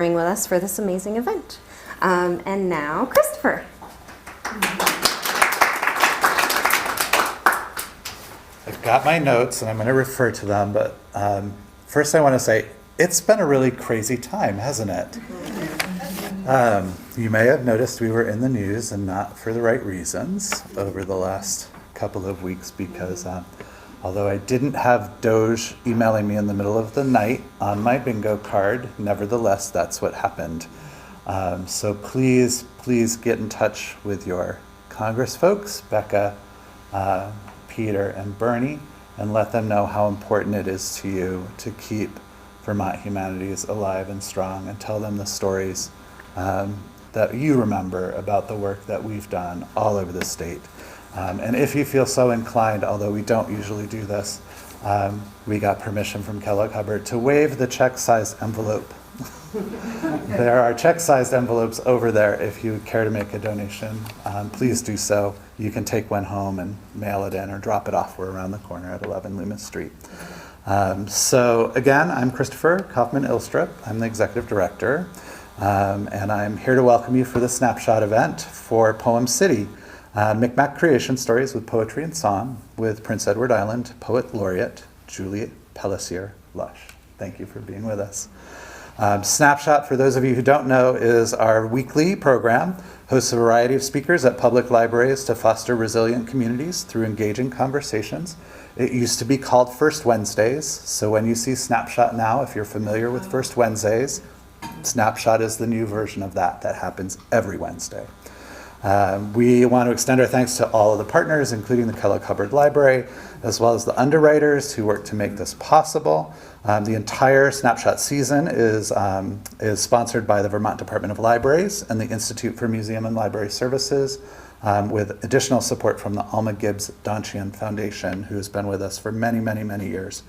with us for this amazing event. And now, Christopher. I've got my notes and I'm going to refer to them, but first I want to say it's been a really crazy time, hasn't it? You may have noticed we were in the news, and not for the right reasons, over the last couple of weeks because although I didn't have Doge emailing me in the middle of the night on my bingo card, nevertheless, that's what happened. So please get in touch with your Congress folks, Becca, Peter, and Bernie, and let them know how important it is to you to keep Vermont Humanities alive and strong, and tell them the stories that you remember about the work that we've done all over the state. And if you feel so inclined, although we don't usually do this, we got permission from Kellogg Hubbard to waive the check-sized envelope. There are check-sized envelopes over there if you care to make a donation. Please do so. You can take one home and mail it in or drop it off. We're around the corner at 11 Loomis Street. So again, I'm Christopher Kaufman-Ilstrup. I'm the executive director. And I'm here to welcome you for the Snapshot event for Poem City, Micmac Creation Stories with Poetry and Song with Prince Edward Island Poet Laureate Julie Pellessier Lush. Thank you for being with us. Snapshot, for those of you who don't know, is our weekly program, hosts a variety of speakers at public libraries to foster resilient communities through engaging conversations. It used to be called First Wednesdays, so when you see Snapshot now, if you're familiar with First Wednesdays, Snapshot is the new version of that happens every Wednesday. We want to extend our thanks to all of the partners, including the Kellogg Hubbard Library, as well as the underwriters who worked to make this possible. The entire Snapshot season is sponsored by the Vermont Department of Libraries and the Institute for Museum and Library Services, with additional support from the Alma Gibbs Donchian Foundation, who has been with us for many, many, many years.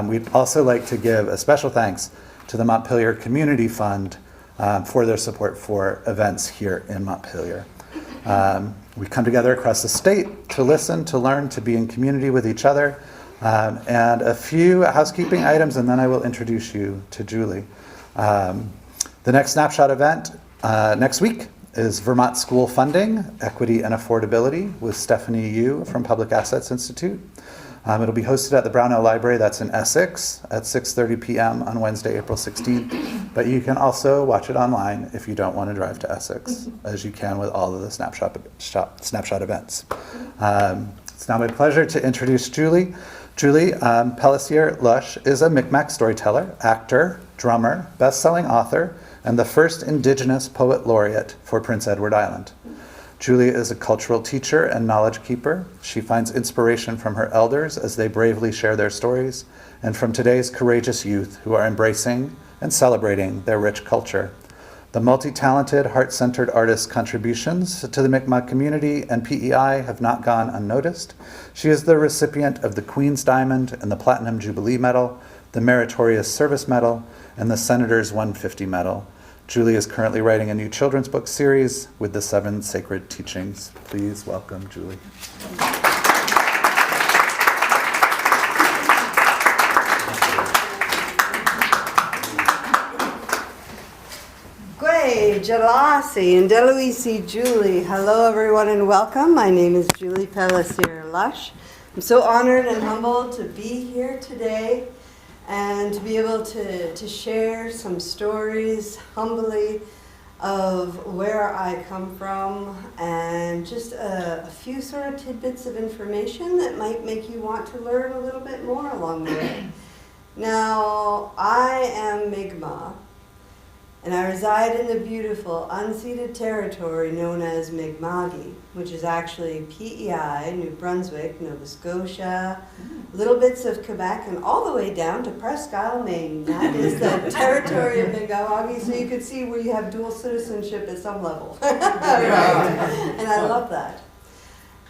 We'd also like to give a special thanks to the Montpelier Community Fund for their support for events here in Montpelier. We come together across the state to listen, to learn, to be in community with each other. And a few housekeeping items, and then I will introduce you to Julie. The next Snapshot event next week is Vermont School Funding, Equity and Affordability with Stephanie Yu from Public Assets Institute. It'll be hosted at the Brownell Library, that's in Essex, at 6:30 p.m. on Wednesday, April 16th. But you can also watch it online if you don't want to drive to Essex, as you can with all of the Snapshot events. It's now my pleasure to introduce Julie. Julie Pellessier Lush is a Micmac storyteller, actor, drummer, best-selling author, and the first Indigenous Poet Laureate for Prince Edward Island. Julie is a cultural teacher and knowledge keeper. She finds inspiration from her elders as they bravely share their stories, and from today's courageous youth who are embracing and celebrating their rich culture. The multi-talented, heart-centered artist's contributions to the Mi'kmaq community and PEI have not gone unnoticed. She is the recipient of the Queen's Diamond and the Platinum Jubilee Medal, the Meritorious Service Medal, and the Senator's 150 Medal. Julie is currently writing a new children's book series with the 7 Sacred Teachings. Please welcome Julie. Gwe, Jalasi, and Deluisi Julie. Hello, everyone, and welcome. My name is Julie Pellessier Lush. I'm so honored and humbled to be here today and to be able to share some stories humbly of where I come from, and just a few sort of tidbits of information that might make you want to learn a little bit more along the way. Now, I am Mi'kmaq, and I reside in the beautiful unceded territory known as Mi'kma'ki, which is actually PEI, New Brunswick, Nova Scotia, little bits of Quebec, and all the way down to Presque Isle, Maine. That is the territory of Mi'kma'ki, so you can see where you have dual citizenship at some level. Right? And I love that.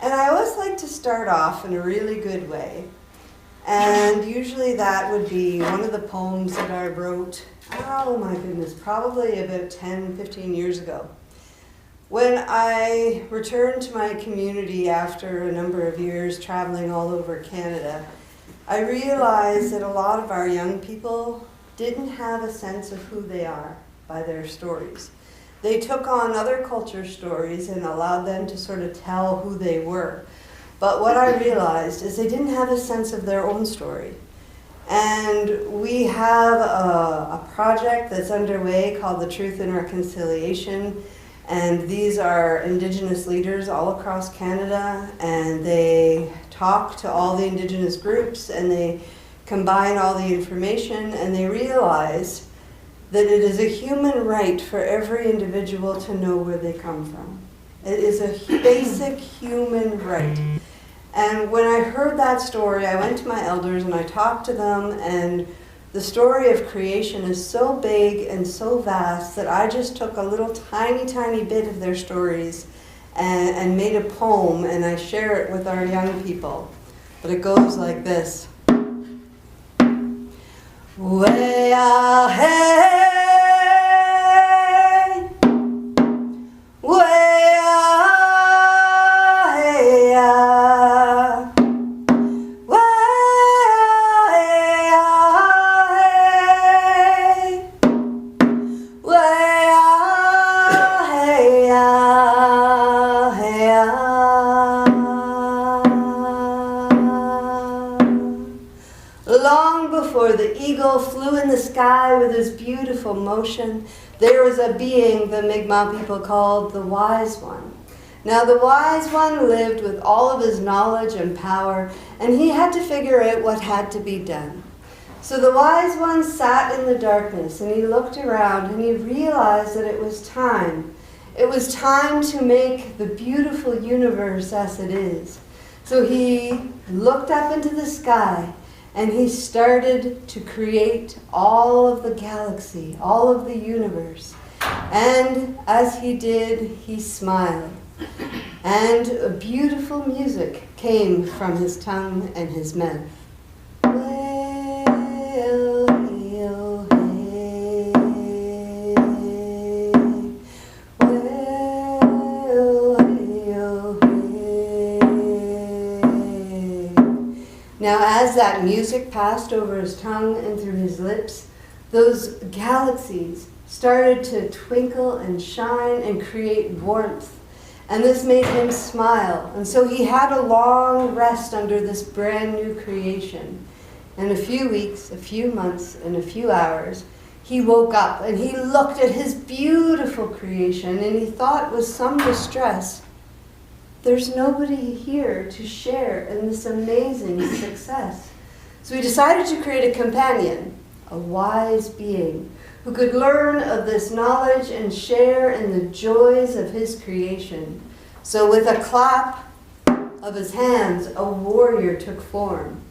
And I always like to start off in a really good way. And usually that would be one of the poems that I wrote, oh my goodness, probably about 10, 15 years ago. When I returned to my community after a number of years traveling all over Canada, I realized that a lot of our young people didn't have a sense of who they are. by their stories. They took on other culture stories and allowed them to sort of tell who they were. But what I realized is they didn't have a sense of their own story. And we have a project that's underway called the Truth and Reconciliation. And these are Indigenous leaders all across Canada, and they talk to all the Indigenous groups, and they combine all the information, and they realize that it is a human right for every individual to know where they come from. It is a basic human right. And when I heard that story, I went to my elders and I talked to them, and the story of creation is so big and so vast that I just took a little tiny, tiny bit of their stories and made a poem, and I share it with our young people. But it goes like this. Way out, hey, way out, hey, long before the eagle flew in the sky with his beautiful motion, there was a being the Mi'kmaq people called the Wise One. Now the Wise One lived with all of his knowledge and power, and he had to figure out what had to be done. So the Wise One sat in the darkness, and he looked around, and he realized that it was time. It was time to make the beautiful universe as it is. So he looked up into the sky, and he started to create all of the galaxy, all of the universe. And as he did, he smiled. And a beautiful music came from his tongue and his mouth. Now, as that music passed over his tongue and through his lips, those galaxies started to twinkle and shine and create warmth. And this made him smile. And so he had a long rest under this brand new creation. In a few weeks, a few months, and a few hours, he woke up and he looked at his beautiful creation, and he thought with some distress, there's nobody here to share in this amazing success. So he decided to create a companion, a wise being, who could learn of this knowledge and share in the joys of his creation. So with a clap of his hands, a warrior took form,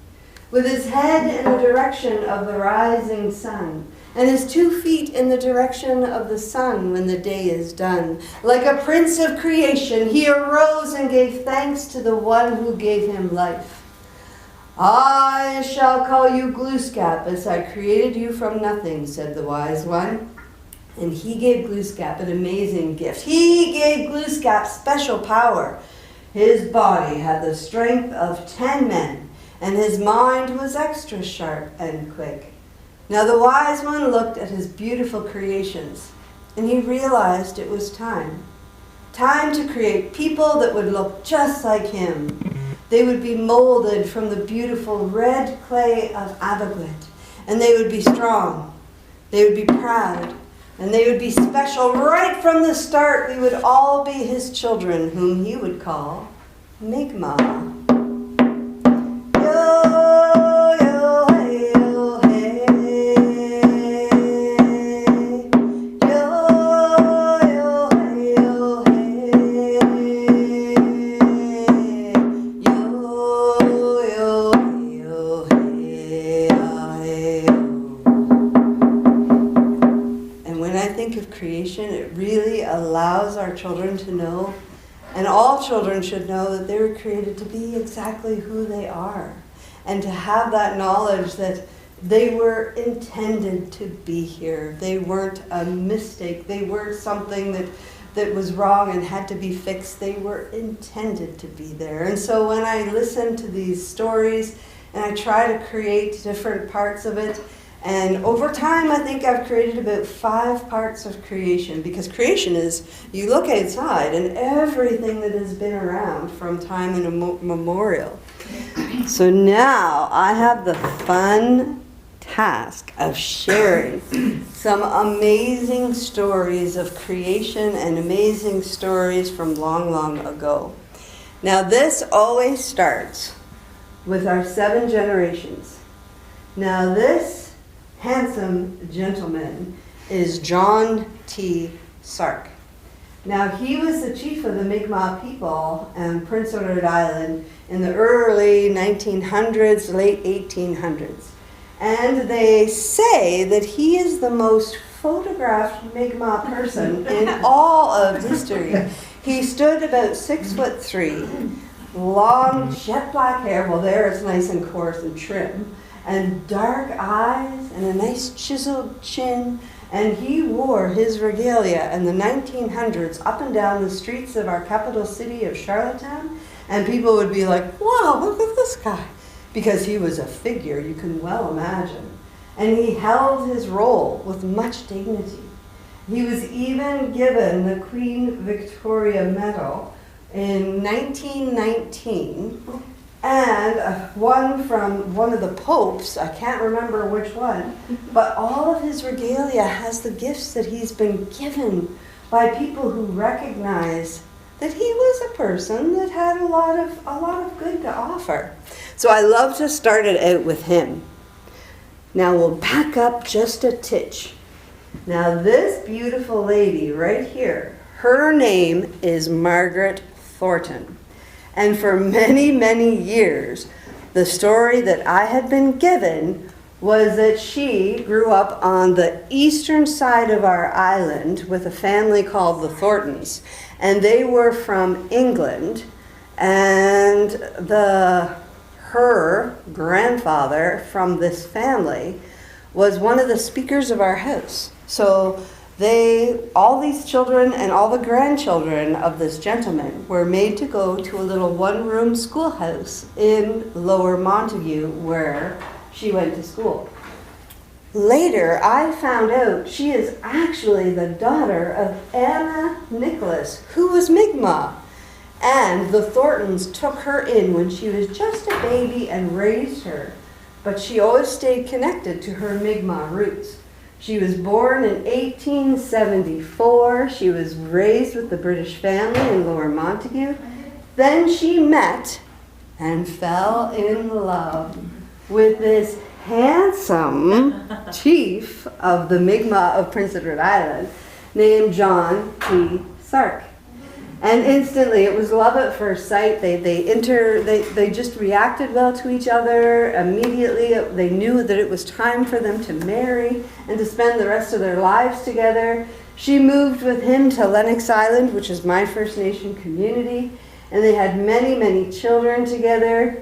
with his head in the direction of the rising sun, and his 2 feet in the direction of the sun when the day is done. Like a prince of creation, he arose and gave thanks to the one who gave him life. I shall call you Glooskap, as I created you from nothing, said the Wise One. And he gave Glooskap an amazing gift. He gave Glooskap special power. His body had the strength of 10 men, and his mind was extra sharp and quick. Now the Wise One looked at his beautiful creations, and he realized it was time. Time to create people that would look just like him. They would be molded from the beautiful red clay of Aviglet, and they would be strong. They would be proud, and they would be special. Right from the start, we would all be his children, whom he would call Mi'kmaq. It really allows our children to know, and all children should know, that they were created to be exactly who they are, and to have that knowledge that they were intended to be here. They weren't a mistake. They weren't something that was wrong and had to be fixed. They were intended to be there. And so when I listen to these stories and I try to create different parts of it, And over time, I think I've created about 5 parts of creation, because creation is, you look outside and everything that has been around from time immemorial. So now I have the fun task of sharing some amazing stories of creation and amazing stories from long, long ago. Now this always starts with our 7 generations. Now this handsome gentleman is John T. Sark. Now he was the chief of the Mi'kmaq people in Prince Edward Island in the early 1900s, late 1800s. And they say that he is the most photographed Mi'kmaq person in all of history. He stood about 6'3", long jet black hair, well there it's nice and coarse and trim, and dark eyes and a nice chiseled chin, and he wore his regalia in the 1900s up and down the streets of our capital city of Charlottetown, and people would be like, wow, look at this guy, because he was a figure you can well imagine. And he held his role with much dignity. He was even given the Queen Victoria Medal in 1919, and one from one of the popes, I can't remember which one, but all of his regalia has the gifts that he's been given by people who recognize that he was a person that had a lot of good to offer. So I love to start it out with him. Now we'll back up just a titch. Now this beautiful lady right here, her name is Margaret Thornton. And for many, many years, the story that I had been given was that she grew up on the eastern side of our island with a family called the Thorntons. And they were from England, and her grandfather from this family was one of the speakers of our house. So all these children and all the grandchildren of this gentleman were made to go to a little one-room schoolhouse in Lower Montague where she went to school. Later, I found out she is actually the daughter of Anna Nicholas, who was Mi'kmaq. And the Thorntons took her in when she was just a baby and raised her. But she always stayed connected to her Mi'kmaq roots. She was born in 1874. She was raised with the British family in Lower Montague. Then she met and fell in love with this handsome chief of the Mi'kmaq of Prince Edward Island named John T. Sark. And instantly, it was love at first sight. They just reacted well to each other. Immediately, they knew that it was time for them to marry and to spend the rest of their lives together. She moved with him to Lennox Island, which is my First Nation community, and they had many, many children together.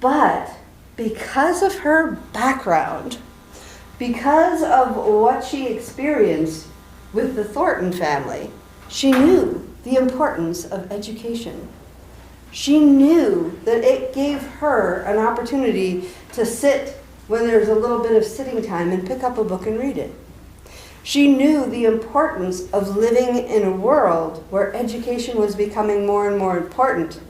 But because of her background, because of what she experienced with the Thornton family, she knew the importance of education. She knew that it gave her an opportunity to sit when there's a little bit of sitting time and pick up a book and read it. She knew the importance of living in a world where education was becoming more and more important.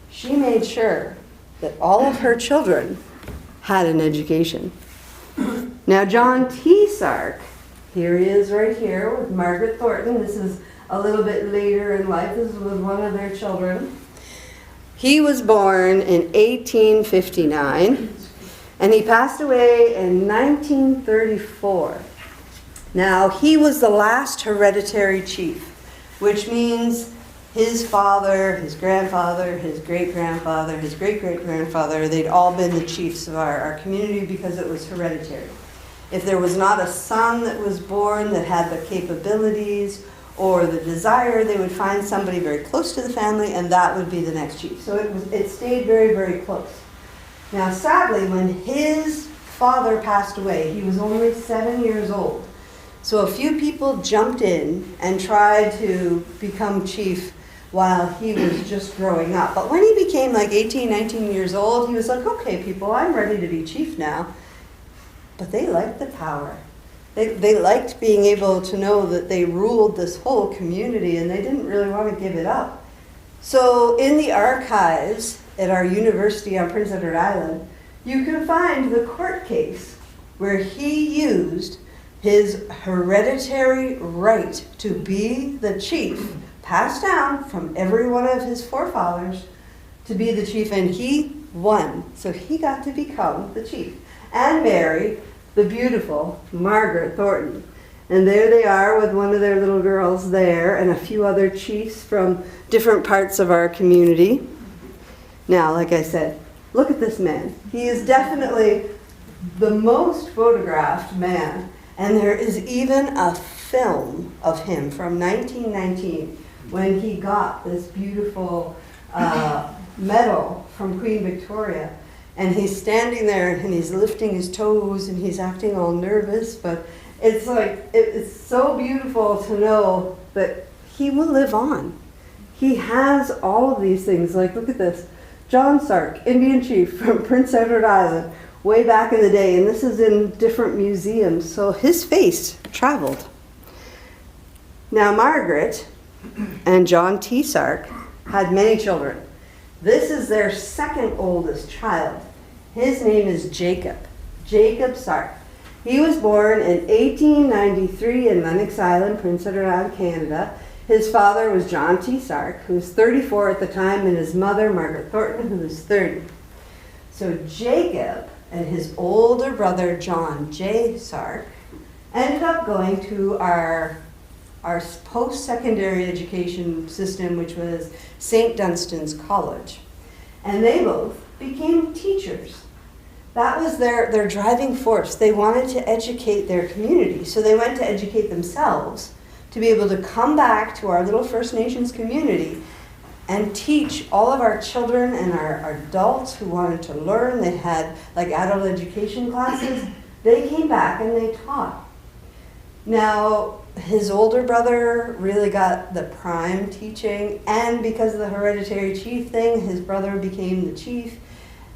She made sure that all of her children had an education. Now, John T. Sark, here he is right here with Margaret Thornton. This is a little bit later in life. This was one of their children. He was born in 1859, and he passed away in 1934. Now, he was the last hereditary chief, which means his father, his grandfather, his great-grandfather, his great-great-grandfather, they'd all been the chiefs of our community because it was hereditary. If there was not a son that was born that had the capabilities or the desire, they would find somebody very close to the family, and that would be the next chief. So it stayed very, very close. Now, sadly, when his father passed away, he was only 7 years old. So a few people jumped in and tried to become chief while he was just growing up. But when he became like 18, 19 years old, he was like, okay, people, I'm ready to be chief now. but they liked the power. They liked being able to know that they ruled this whole community, and they didn't really want to give it up. So in the archives at our university on Prince Edward Island, you can find the court case where he used his hereditary right to be the chief, passed down from every one of his forefathers to be the chief, and he won. So he got to become the chief and marry the beautiful Margaret Thornton. And there they are with one of their little girls there and a few other chiefs from different parts of our community. Now, like I said, look at this man. He is definitely the most photographed man. And there is even a film of him from 1919 when he got this beautiful medal from Queen Victoria. And he's standing there and he's lifting his toes and he's acting all nervous, but it's like, it's so beautiful to know that he will live on. He has all of these things. Like, look at this. John Sark, Indian chief from Prince Edward Island, way back in the day, and this is in different museums, so his face traveled. Now, Margaret and John T. Sark had many children. This is their second oldest child. His name is Jacob Sark. He was born in 1893 in Lennox Island, Prince Edward Island, Canada. His father was John T. Sark, who was 34 at the time, and his mother, Margaret Thornton, who was 30. So Jacob and his older brother, John J. Sark, ended up going to our post-secondary education system, which was St. Dunstan's College. And they both became teachers. That was their driving force. They wanted to educate their community, so they went to educate themselves to be able to come back to our little First Nations community and teach all of our children and our adults who wanted to learn. They had like adult education classes. They came back and they taught. Now, his older brother really got the prime teaching, and because of the hereditary chief thing, his brother became the chief.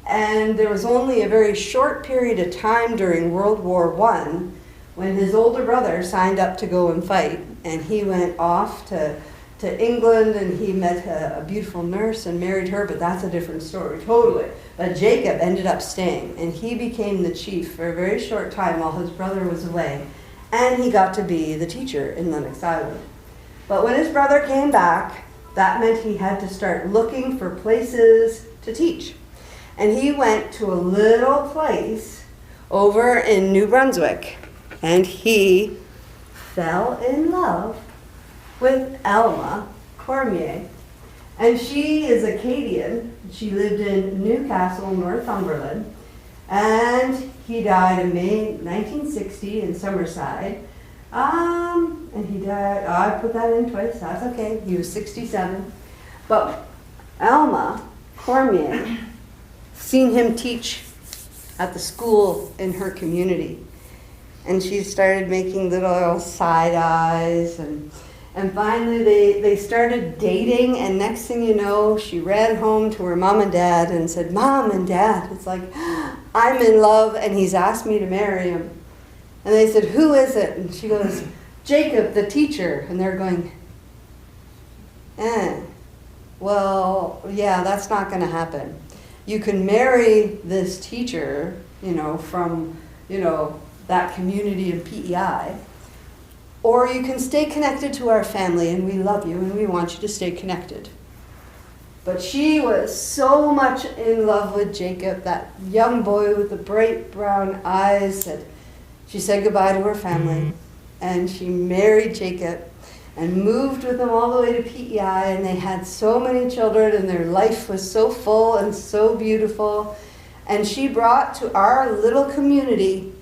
And there was only a very short period of time during World War I when his older brother signed up to go and fight, and he went off to England, and he met a beautiful nurse and married her, but that's a different story, totally. But Jacob ended up staying, and he became the chief for a very short time while his brother was away. And he got to be the teacher in Lennox Island. But when his brother came back, that meant he had to start looking for places to teach. And he went to a little place over in New Brunswick, and he fell in love with Alma Cormier. And she is Acadian. She lived in Newcastle, Northumberland. And he died in May 1960 in Summerside. And he died, I put that in twice, that's okay. He was 67. But Alma Cormier seen him teach at the school in her community. And she started making little side eyes, and finally they started dating, and next thing you know, she ran home to her mom and dad and said, "Mom and Dad, it's like, I'm in love and he's asked me to marry him." And they said, "Who is it?" And she goes, "Jacob, the teacher." And they're going, well, yeah, that's not going to happen. You can marry this teacher, from, that community in PEI, or you can stay connected to our family, and we love you and we want you to stay connected. But she was so much in love with Jacob, that young boy with the bright brown eyes, that she said goodbye to her family, and she married Jacob and moved with him all the way to PEI, and they had so many children, and their life was so full and so beautiful. And she brought to our little community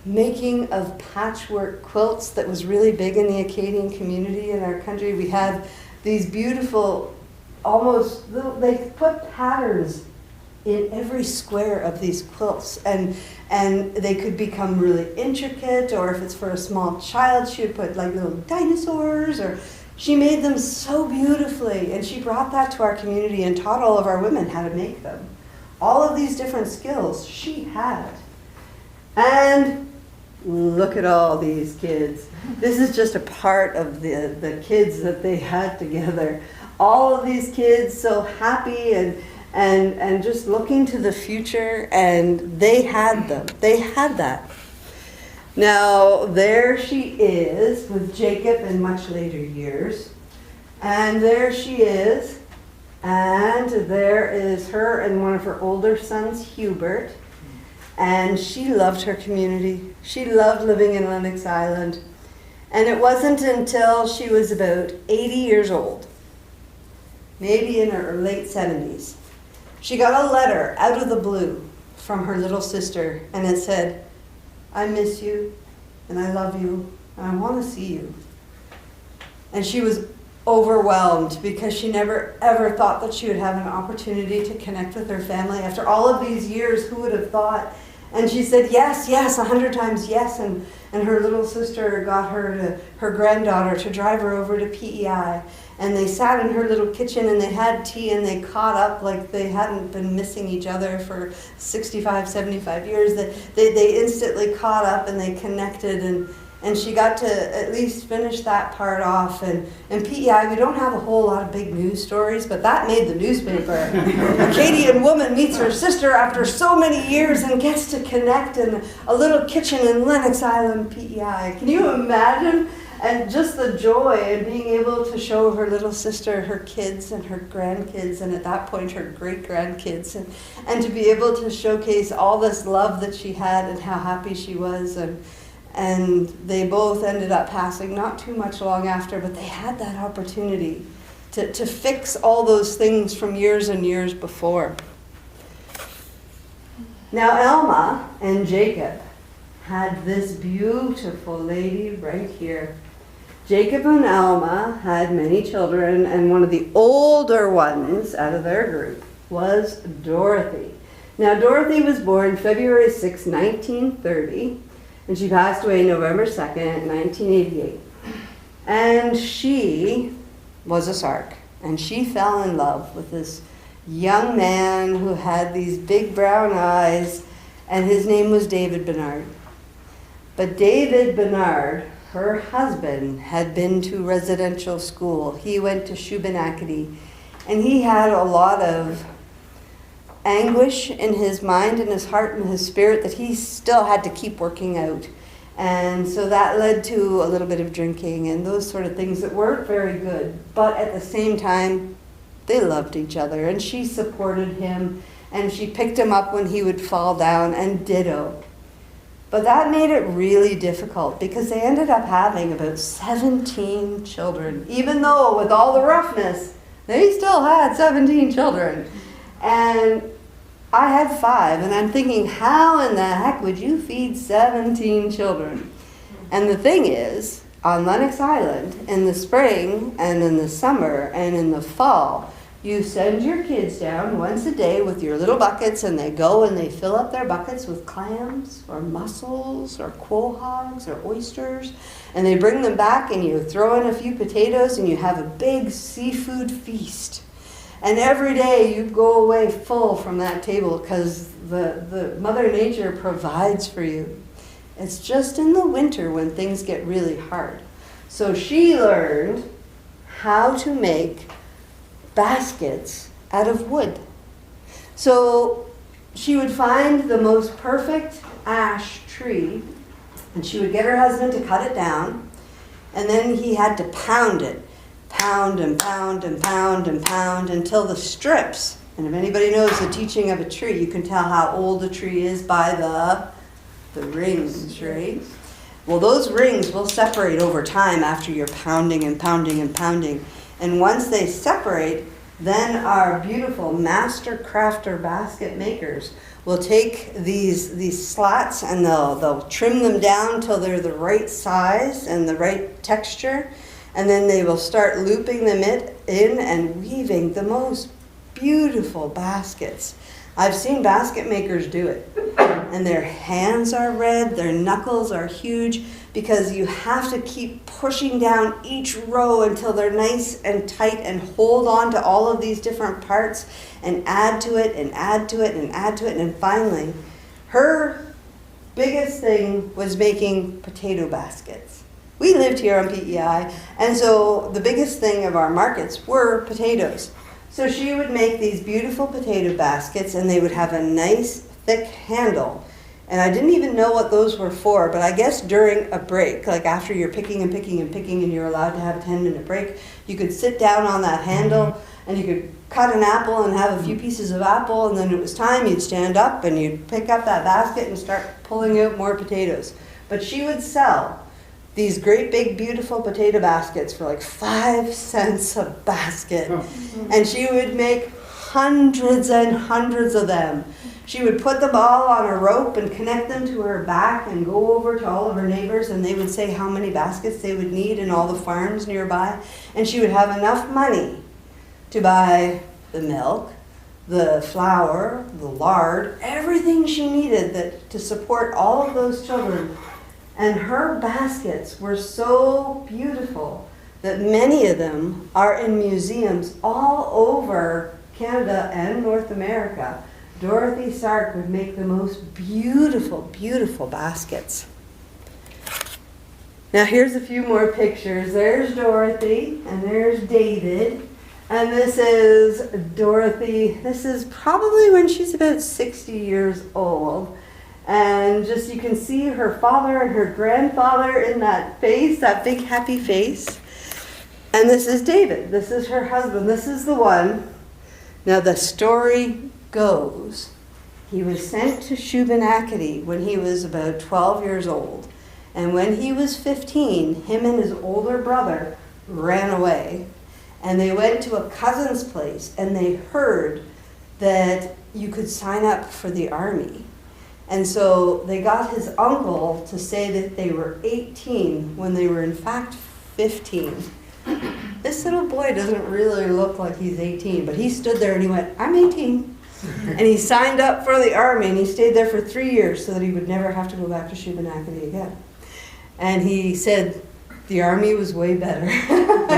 making of patchwork quilts that was really big in the Acadian community in our country. We had these beautiful, they put patterns in every square of these quilts, and they could become really intricate, or if it's for a small child, she would put like little dinosaurs, or she made them so beautifully, and she brought that to our community and taught all of our women how to make them. All of these different skills she had. And look at all these kids. This is just a part of the kids that they had together. All of these kids so happy and just looking to the future, and they had them. They had that. Now, there she is with Jacob in much later years. And there she is. And there is her and one of her older sons, Hubert. And she loved her community. She loved living in Lennox Island. And it wasn't until she was about 80 years old, maybe in her late 70s, she got a letter out of the blue from her little sister, and it said, "I miss you, and I love you, and I want to see you." And she was overwhelmed because she never ever thought that she would have an opportunity to connect with her family. After all of these years, who would have thought? And she said, yes, 100 times yes. And her little sister got her granddaughter to drive her over to PEI. And they sat in her little kitchen and they had tea and they caught up like they hadn't been missing each other for 65, 75 years. They instantly caught up and they connected, and she got to at least finish that part off. And PEI, we don't have a whole lot of big news stories, but that made the newspaper. A Acadian woman meets her sister after so many years and gets to connect in a little kitchen in Lennox Island, PEI. Can you imagine? And just the joy in being able to show her little sister her kids and her grandkids, and at that point her great-grandkids, and to be able to showcase all this love that she had and how happy she was. And they both ended up passing not too much long after, but they had that opportunity to fix all those things from years and years before. Now Alma and Jacob had this beautiful lady right here. Jacob and Alma had many children, and one of the older ones out of their group was Dorothy. Now Dorothy was born February 6, 1930, and she passed away November 2nd, 1988. And she was a Sark, and she fell in love with this young man who had these big brown eyes, and his name was David Bernard. But David Bernard, her husband, had been to residential school. He went to Shubenacadie, and he had a lot of anguish in his mind and his heart and his spirit that he still had to keep working out. And so that led to a little bit of drinking and those sort of things that weren't very good. But at the same time, they loved each other, and she supported him, and she picked him up when he would fall down, and ditto. But that made it really difficult because they ended up having about 17 children. Even though with all the roughness, they still had 17 children. And I had 5, and I'm thinking, how in the heck would you feed 17 children? And the thing is, on Lennox Island, in the spring and in the summer and in the fall, you send your kids down once a day with your little buckets, and they go and they fill up their buckets with clams or mussels or quahogs or oysters, and they bring them back, and you throw in a few potatoes, and you have a big seafood feast. And every day you go away full from that table because the Mother Nature provides for you. It's just in the winter when things get really hard. So she learned how to make baskets out of wood. So she would find the most perfect ash tree, and she would get her husband to cut it down, and then he had to pound it. Pound and pound and pound and pound until the strips, and if anybody knows the teaching of a tree, you can tell how old a tree is by the rings, right? Well, those rings will separate over time after you're pounding and pounding and pounding. And once they separate, then our beautiful master crafter basket makers will take these slats and they'll trim them down till they're the right size and the right texture. And then they will start looping them in and weaving the most beautiful baskets. I've seen basket makers do it. And their hands are red, their knuckles are huge, because you have to keep pushing down each row until they're nice and tight and hold on to all of these different parts and add to it and add to it and add to it. And finally, her biggest thing was making potato baskets. We lived here on PEI, and so the biggest thing of our markets were potatoes. So she would make these beautiful potato baskets, and they would have a nice thick handle. And I didn't even know what those were for, but I guess during a break, like after you're picking and picking and picking and you're allowed to have a 10-minute break, you could sit down on that handle and you could cut an apple and have a few pieces of apple, and then it was time, you'd stand up and you'd pick up that basket and start pulling out more potatoes. But she would sell these great big beautiful potato baskets for like 5 cents a basket. And she would make hundreds and hundreds of them. She would put them all on a rope and connect them to her back and go over to all of her neighbors, and they would say how many baskets they would need in all the farms nearby. And she would have enough money to buy the milk, the flour, the lard, everything she needed to support all of those children. And her baskets were so beautiful that many of them are in museums all over Canada and North America. Dorothy Sark would make the most beautiful, beautiful baskets. Now here's a few more pictures. There's Dorothy, and there's David. And this is Dorothy. This is probably when she's about 60 years old. And just you can see her father and her grandfather in that face, that big happy face. And this is David. This is her husband. This is the one. Now the story goes, he was sent to Shubenacadie when he was about 12 years old. And when he was 15, him and his older brother ran away. And they went to a cousin's place, and they heard that you could sign up for the army. And so they got his uncle to say that they were 18 when they were in fact 15. This little boy doesn't really look like he's 18, but he stood there and he went, I'm 18. And he signed up for the army, and he stayed there for 3 years so that he would never have to go back to Shubenacadie again. And he said the army was way better.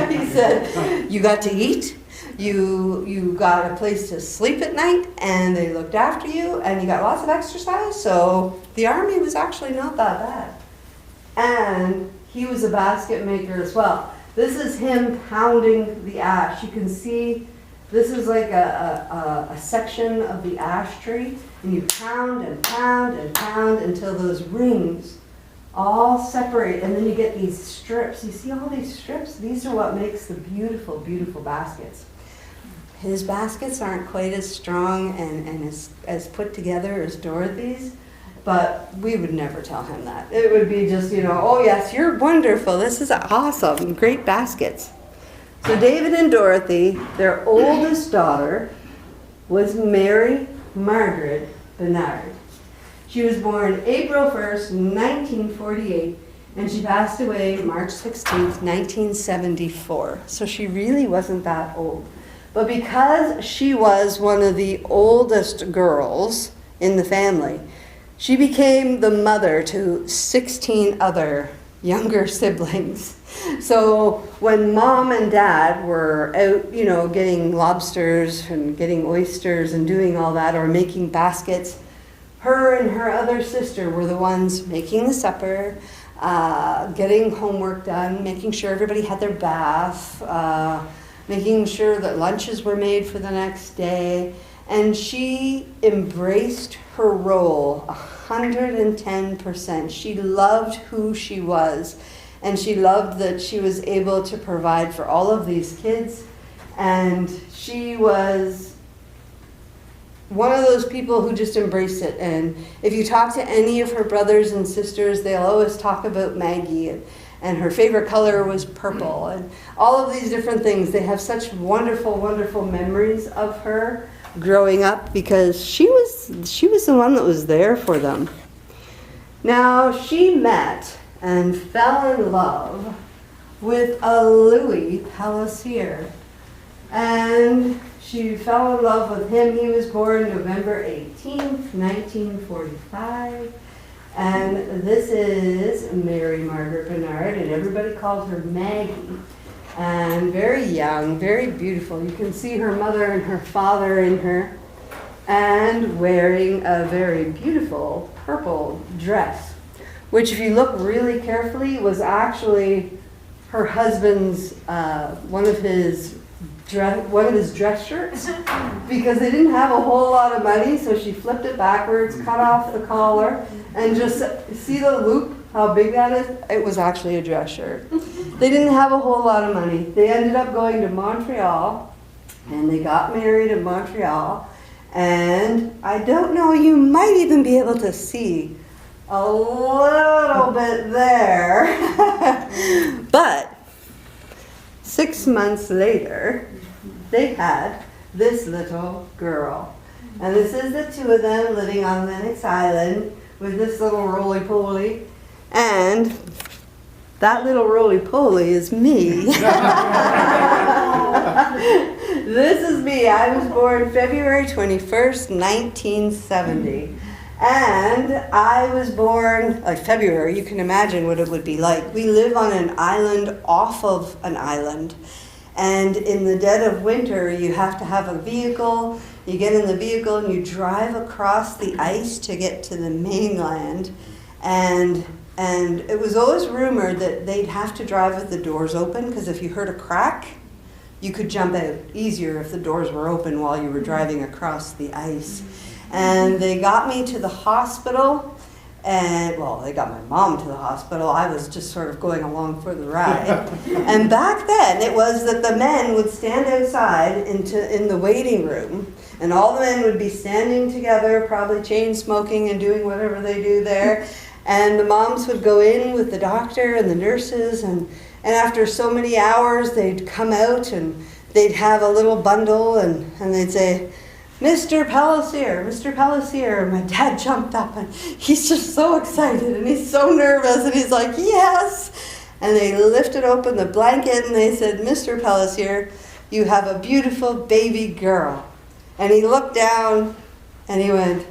He said, you got to eat, you got a place to sleep at night, and they looked after you, and you got lots of exercise, so the army was actually not that bad. And he was a basket maker as well. This is him pounding the ash. You can see this is like a section of the ash tree, and you pound and pound and pound until those rings all separate, and then you get these strips. You see all these strips? These are what makes the beautiful, beautiful baskets. His baskets aren't quite as strong and as put together as Dorothy's, but we would never tell him that. It would be just, oh yes, you're wonderful. This is awesome. Great baskets. So David and Dorothy, their oldest daughter was Mary Margaret Bernard. She was born April 1st, 1948, and she passed away March 16th, 1974. So she really wasn't that old. But because she was one of the oldest girls in the family, she became the mother to 16 other younger siblings. So when mom and dad were out, getting lobsters and getting oysters and doing all that, or making baskets, her and her other sister were the ones making the supper, getting homework done, making sure everybody had their bath, making sure that lunches were made for the next day. And she embraced her role 110%. She loved who she was, and she loved that she was able to provide for all of these kids. And she was one of those people who just embraced it. And if you talk to any of her brothers and sisters, they'll always talk about Maggie, and her favorite color was purple, and all of these different things. They have such wonderful, wonderful memories of her growing up, because she was the one that was there for them. Now, she met and fell in love with a Louis Pelletier, and she fell in love with him. He was born November 18th, 1945. And this is Mary Margaret Bernard, and everybody called her Maggie. And very young, very beautiful. You can see her mother and her father in her. and wearing a very beautiful purple dress, which if you look really carefully was actually her husband's, one of his dress shirts, because they didn't have a whole lot of money, so she flipped it backwards, cut off the collar, and just see the loop, how big that is? It was actually a dress shirt. They didn't have a whole lot of money. They ended up going to Montreal, and they got married in Montreal, and I don't know, you might even be able to see a little bit there, but 6 months later, they had this little girl. And this is the two of them living on Lennox Island with this little roly-poly. And that little roly-poly is me. This is me. I was born February 21st, 1970. And I was born, like February, you can imagine what it would be like. We live on an island off of an island. And in the dead of winter, you have to have a vehicle. You get in the vehicle and you drive across the ice to get to the mainland. And it was always rumored that they'd have to drive with the doors open, because if you heard a crack, you could jump out easier if the doors were open while you were driving across the ice. And they got me to the hospital, and well, they got my mom to the hospital. I was just sort of going along for the ride. And back then, it was that the men would stand outside in the waiting room, and all the men would be standing together, probably chain smoking and doing whatever they do there. And the moms would go in with the doctor and the nurses, and after so many hours, they'd come out and they'd have a little bundle, and they'd say, Mr. Pelletier, Mr. Pelletier. And my dad jumped up, and he's just so excited, and he's so nervous, and he's like, yes. And they lifted open the blanket, and they said, Mr. Pelletier, you have a beautiful baby girl. And he looked down, and he went,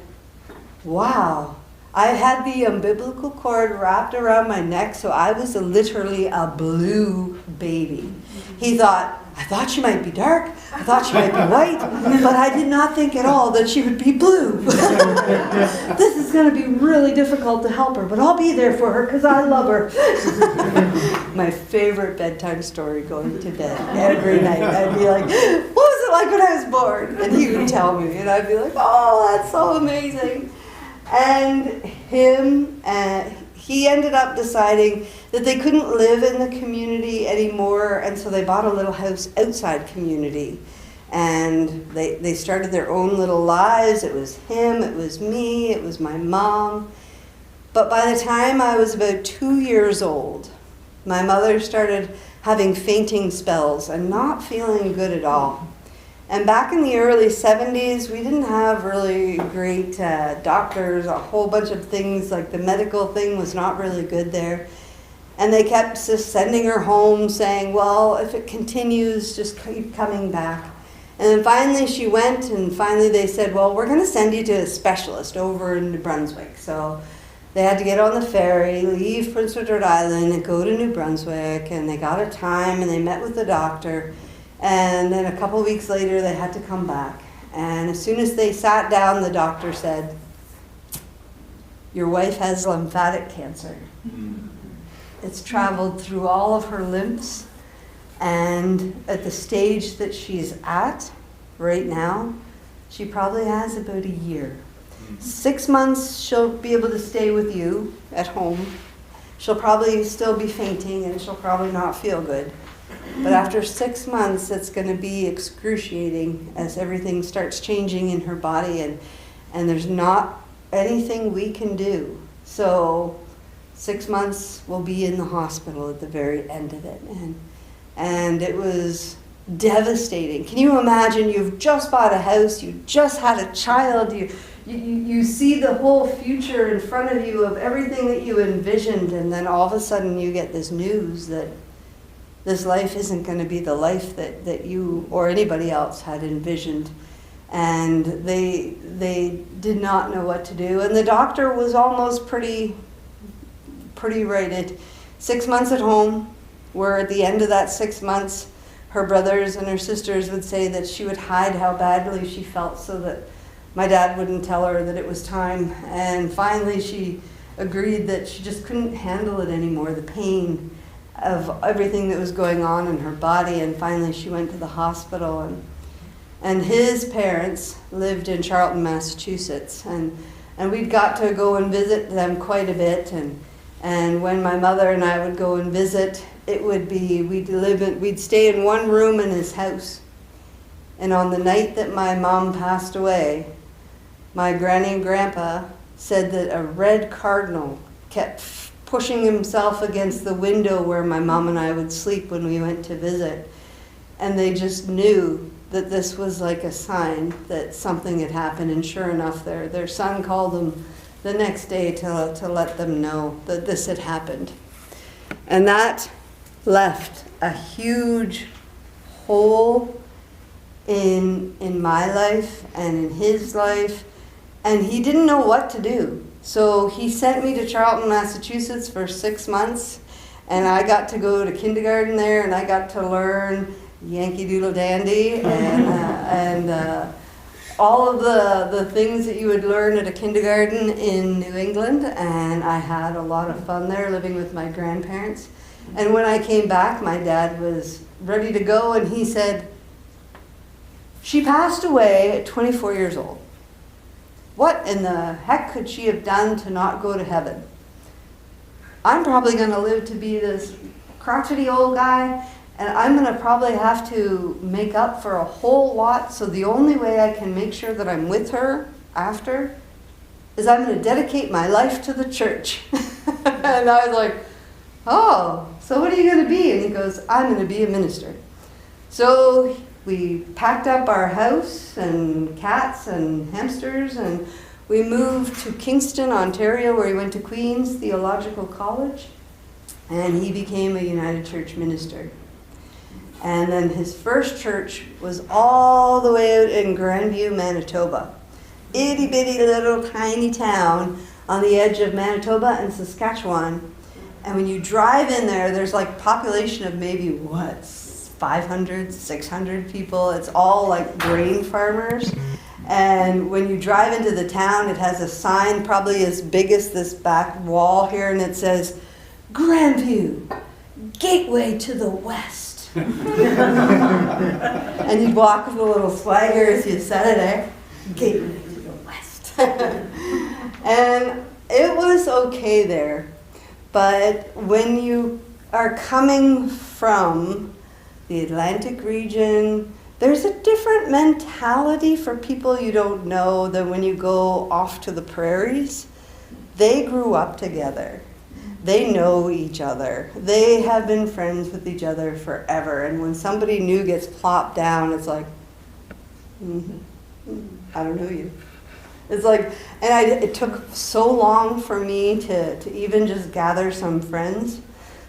wow. I had the umbilical cord wrapped around my neck, so I was literally a blue baby. He thought, I thought she might be dark, I thought she might be white, but I did not think at all that she would be blue. This is going to be really difficult to help her, but I'll be there for her because I love her. My favorite bedtime story, going to bed every night. I'd be like, what was it like when I was born? And he would tell me, and I'd be like, oh, that's so amazing. And he ended up deciding that they couldn't live in the community anymore, and so they bought a little house outside community. And they started their own little lives. It was him, it was me, it was my mom. But by the time I was about 2 years old, my mother started having fainting spells and not feeling good at all. And back in the early 70s, we didn't have really great doctors, a whole bunch of things, like the medical thing was not really good there. And they kept just sending her home saying, well, if it continues, just keep coming back. And then finally she went, and finally they said, well, we're going to send you to a specialist over in New Brunswick. So they had to get on the ferry, leave Prince Edward Island, and go to New Brunswick, and they got a time, and they met with the doctor. And then a couple weeks later, they had to come back. And as soon as they sat down, the doctor said, your wife has lymphatic cancer. It's traveled through all of her lymphs. And at the stage that she's at right now, she probably has about a year. 6 months, she'll be able to stay with you at home. She'll probably still be fainting, and she'll probably not feel good. But after 6 months, it's going to be excruciating as everything starts changing in her body, and there's not anything we can do. So 6 months we'll be in the hospital at the very end of it. And it was devastating. Can you imagine? You've just bought a house, you just had a child, you see the whole future in front of you of everything that you envisioned, and then all of a sudden you get this news that this life isn't going to be the life that you or anybody else had envisioned. And they did not know what to do. And the doctor was almost pretty right at 6 months at home, where at the end of that 6 months, her brothers and her sisters would say that she would hide how badly she felt so that my dad wouldn't tell her that it was time. And finally she agreed that she just couldn't handle it anymore, the pain of everything that was going on in her body. And finally she went to the hospital, and his parents lived in Charlton, Massachusetts, and we'd got to go and visit them quite a bit. And when my mother and I would go and visit, it would be, we'd stay in one room in his house. And on the night that my mom passed away, my granny and grandpa said that a red cardinal kept pushing himself against the window where my mom and I would sleep when we went to visit. And they just knew that this was like a sign that something had happened. And sure enough, their son called them the next day to let them know that this had happened. And that left a huge hole in my life and in his life, and he didn't know what to do. So he sent me to Charlton, Massachusetts for 6 months, and I got to go to kindergarten there, and I got to learn Yankee Doodle Dandy and all of the things that you would learn at a kindergarten in New England. And I had a lot of fun there living with my grandparents. And when I came back, my dad was ready to go, and he said, "She passed away at 24 years old. What in the heck could she have done to not go to heaven? I'm probably going to live to be this crotchety old guy, and I'm going to probably have to make up for a whole lot, so the only way I can make sure that I'm with her after is I'm going to dedicate my life to the church." And I was like, "Oh, so what are you going to be?" And he goes, "I'm going to be a minister." So we packed up our house and cats and hamsters, and we moved to Kingston, Ontario, where he went to Queen's Theological College, and he became a United Church minister. And then his first church was all the way out in Grandview, Manitoba. Itty bitty little tiny town on the edge of Manitoba and Saskatchewan. And when you drive in there, there's like population of maybe 500, 600 people. It's all like grain farmers. And when you drive into the town, it has a sign probably as big as this back wall here, and it says, "Grandview, gateway to the west." And you'd walk with a little swagger as you said it, eh? "Gateway to the west." And it was okay there. But when you are coming from the Atlantic region, there's a different mentality for people you don't know than when you go off to the prairies. They grew up together. They know each other. They have been friends with each other forever. And when somebody new gets plopped down, it's like, I don't know you. It's like, and it took so long for me to even just gather some friends.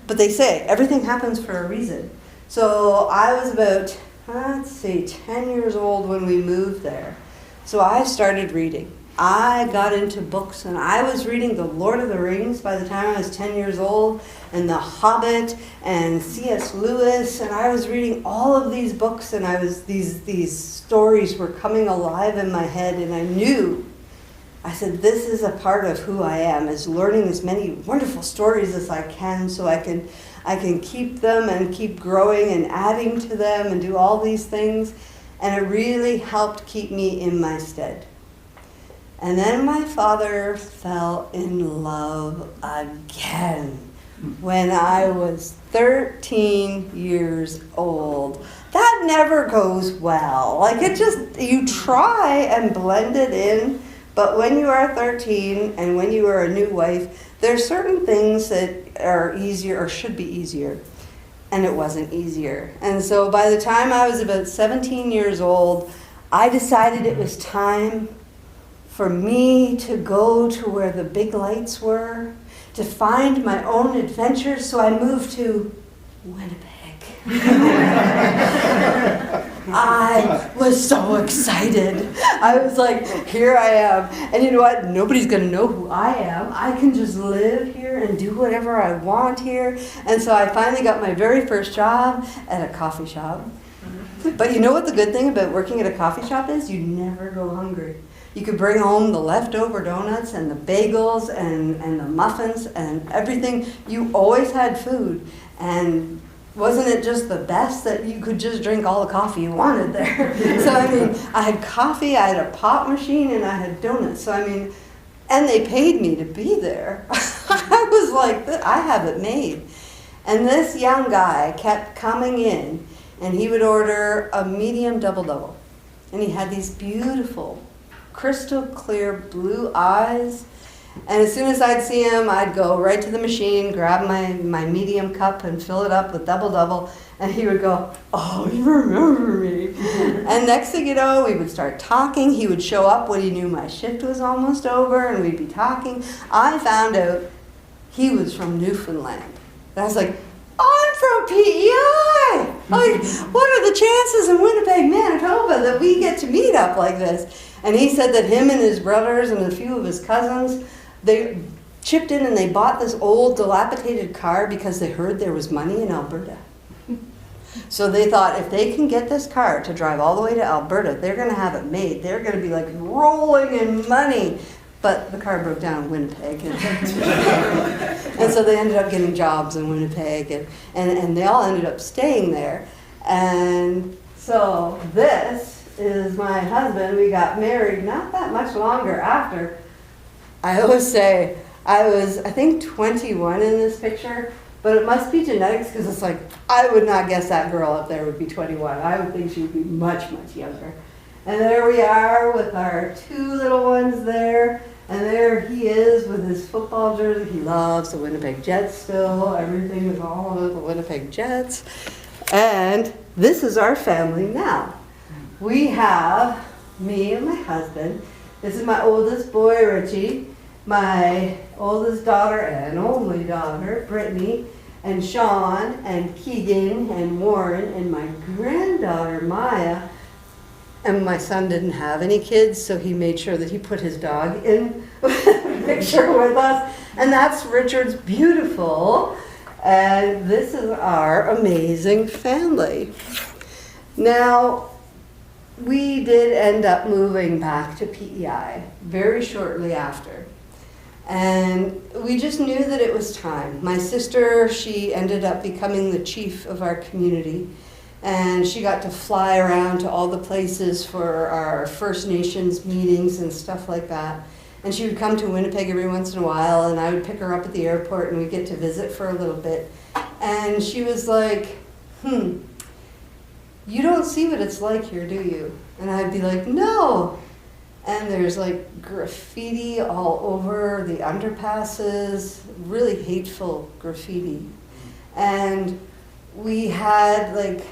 But they say everything happens for a reason. So I was about, 10 years old when we moved there. So I started reading. I got into books, and I was reading The Lord of the Rings by the time I was 10 years old, and The Hobbit, and C.S. Lewis, and I was reading all of these books, and these stories were coming alive in my head, and I said, this is a part of who I am, is learning as many wonderful stories as I can, so I can keep them and keep growing and adding to them and do all these things. And it really helped keep me in my stead. And then my father fell in love again when I was 13 years old. That never goes well. Like, you try and blend it in, but when you are 13 and when you are a new wife, there's certain things that are easier or should be easier, and it wasn't easier. And so by the time I was about 17 years old, I decided it was time for me to go to where the big lights were, to find my own adventures, so I moved to Winnipeg. I was so excited. I was like, here I am. And you know what? Nobody's going to know who I am. I can just live here and do whatever I want here. And so I finally got my very first job at a coffee shop. But you know what the good thing about working at a coffee shop is? You never go hungry. You could bring home the leftover donuts and the bagels and the muffins and everything. You always had food. And wasn't it just the best that you could just drink all the coffee you wanted there? So, I mean, I had coffee, I had a pop machine, and I had donuts. So, I mean, and they paid me to be there. I was like, I have it made. And this young guy kept coming in, and he would order a medium double-double. And he had these beautiful, crystal clear blue eyes. And as soon as I'd see him, I'd go right to the machine, grab my medium cup and fill it up with double-double. And he would go, oh, you remember me. And next thing you know, we would start talking. He would show up when he knew my shift was almost over, and we'd be talking. I found out he was from Newfoundland. And I was like, I'm from PEI. Like, what are the chances in Winnipeg, Manitoba, that we get to meet up like this? And he said that him and his brothers and a few of his cousins, they chipped in and they bought this old dilapidated car because they heard there was money in Alberta. So they thought if they can get this car to drive all the way to Alberta, they're going to have it made. They're going to be like rolling in money. But the car broke down in Winnipeg. And so they ended up getting jobs in Winnipeg. And they all ended up staying there. And so this is my husband. We got married not that much longer after. I always say I was, I think, 21 in this picture. But it must be genetics, because it's like, I would not guess that girl up there would be 21. I would think she would be much, much younger. And there we are with our two little ones there. And there he is with his football jersey. He loves the Winnipeg Jets still. Everything is all over the Winnipeg Jets. And this is our family now. We have me and my husband. This is my oldest boy, Richie. My oldest daughter and only daughter, Brittany, and Sean, and Keegan, and Warren, and my granddaughter, Maya. And my son didn't have any kids, so he made sure that he put his dog in the picture with us. And that's Richard's beautiful. And this is our amazing family. Now, we did end up moving back to PEI very shortly after. And we just knew that it was time. My sister, she ended up becoming the chief of our community. And she got to fly around to all the places for our First Nations meetings and stuff like that. And she would come to Winnipeg every once in a while, and I would pick her up at the airport, and we'd get to visit for a little bit. And she was like, you don't see what it's like here, do you? And I'd be like, no. And there's like graffiti all over the underpasses, really hateful graffiti. And we had like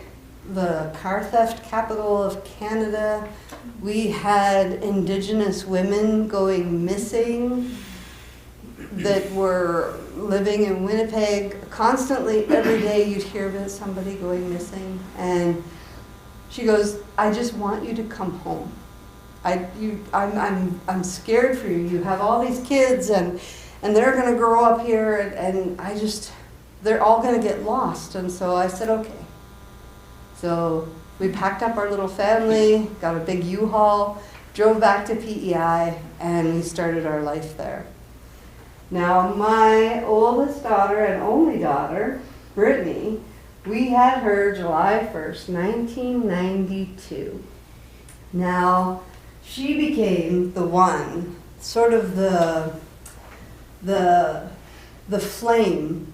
the car theft capital of Canada. We had Indigenous women going missing that were living in Winnipeg. Constantly, every day, you'd hear about somebody going missing. And she goes, I just want you to come home. I'm scared for you. You have all these kids, and they're going to grow up here, and they're all going to get lost. And so I said, okay. So we packed up our little family, got a big U-Haul, drove back to PEI, and we started our life there. Now, my oldest daughter and only daughter, Brittany, we had her July 1st, 1992. Now, she became the one, sort of the flame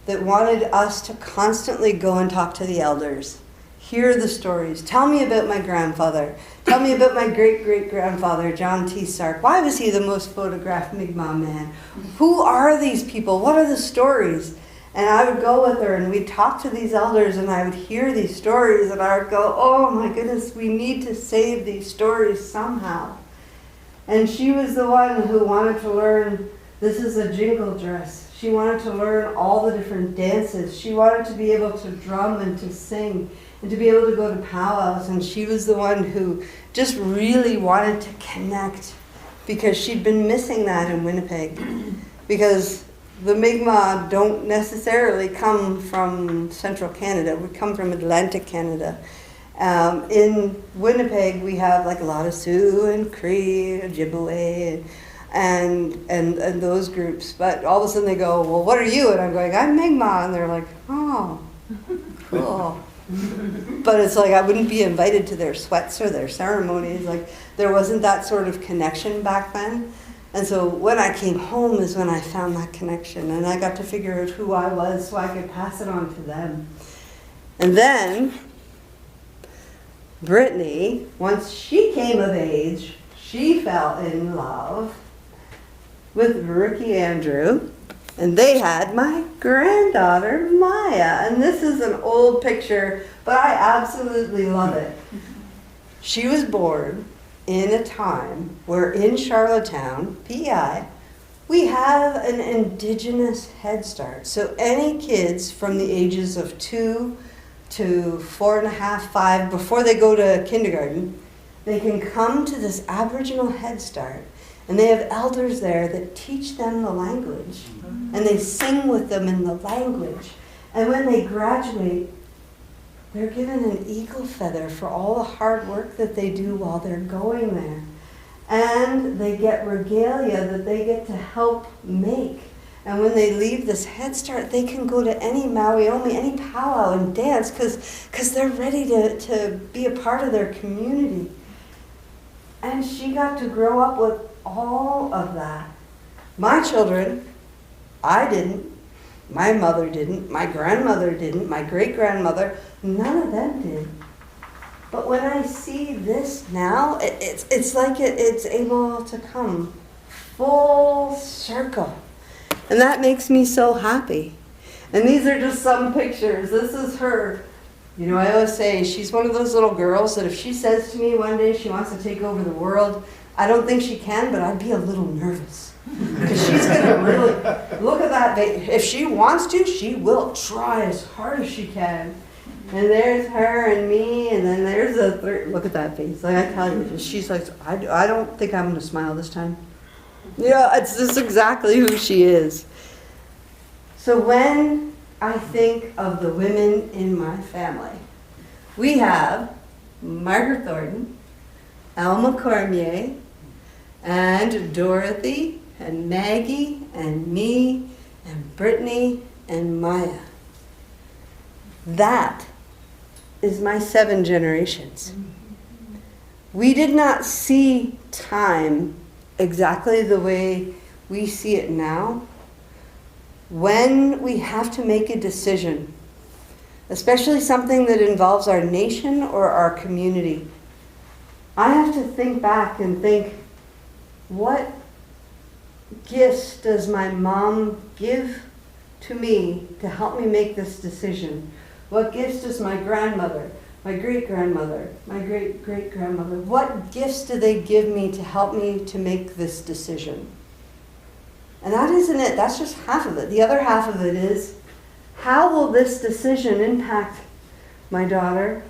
that wanted us to constantly go and talk to the elders, hear the stories. Tell me about my grandfather. Tell me about my great-great-grandfather, John T. Sark. Why was he the most photographed Mi'kmaq man? Who are these people? What are the stories? And I would go with her, and we'd talk to these elders, and I would hear these stories, and I would go, oh my goodness, we need to save these stories somehow. And she was the one who wanted to learn, this is a jingle dress. She wanted to learn all the different dances. She wanted to be able to drum and to sing and to be able to go to powwows. And she was the one who just really wanted to connect because she'd been missing that in Winnipeg. Because the Mi'kmaq don't necessarily come from central Canada. We come from Atlantic Canada. In Winnipeg, we have like a lot of Sioux and Cree, Ojibwe, and those groups. But all of a sudden they go, well, what are you? And I'm going, I'm Mi'kmaq. And they're like, oh, cool. But it's like I wouldn't be invited to their sweats or their ceremonies. Like there wasn't that sort of connection back then. And so when I came home is when I found that connection. And I got to figure out who I was so I could pass it on to them. And then Brittany, once she came of age, she fell in love with Ricky Andrew, and they had my granddaughter, Maya. And this is an old picture, but I absolutely love it. She was born in a time where in Charlottetown, PEI, we have an Indigenous Head Start. So any kids from the ages of 2 to 4.5, 5, before they go to kindergarten, they can come to this Aboriginal Head Start, and they have elders there that teach them the language, and they sing with them in the language. And when they graduate, they're given an eagle feather for all the hard work that they do while they're going there. And they get regalia that they get to help make. And when they leave this Head Start, they can go to any Maui-Omi, any powwow and dance because they're ready to be a part of their community. And she got to grow up with all of that. My children, I didn't. My mother didn't. My grandmother didn't. My great-grandmother, none of them did. But when I see this now, it's like it's able to come full circle. And that makes me so happy. And these are just some pictures. This is her. You know, I always say she's one of those little girls that if she says to me one day she wants to take over the world, I don't think she can, but I'd be a little nervous. Because she's going to really, look at that. If she wants to, she will try as hard as she can. And there's her and me, and then there's a third. Look at that face. Like I tell you, she's like, I don't think I'm going to smile this time. Yeah, it's just exactly who she is. So when I think of the women in my family, we have Margaret Thornton, Alma Cormier, and Dorothy, and Maggie, and me, and Brittany, and Maya. That is my 7 generations. We did not see time exactly the way we see it now. When we have to make a decision, especially something that involves our nation or our community, I have to think back and think, what gifts does my mom give to me to help me make this decision? What gifts does my grandmother, my great-grandmother, my great-great-grandmother, what gifts do they give me to help me to make this decision? And that isn't it. That's just half of it. The other half of it is, how will this decision impact my daughter,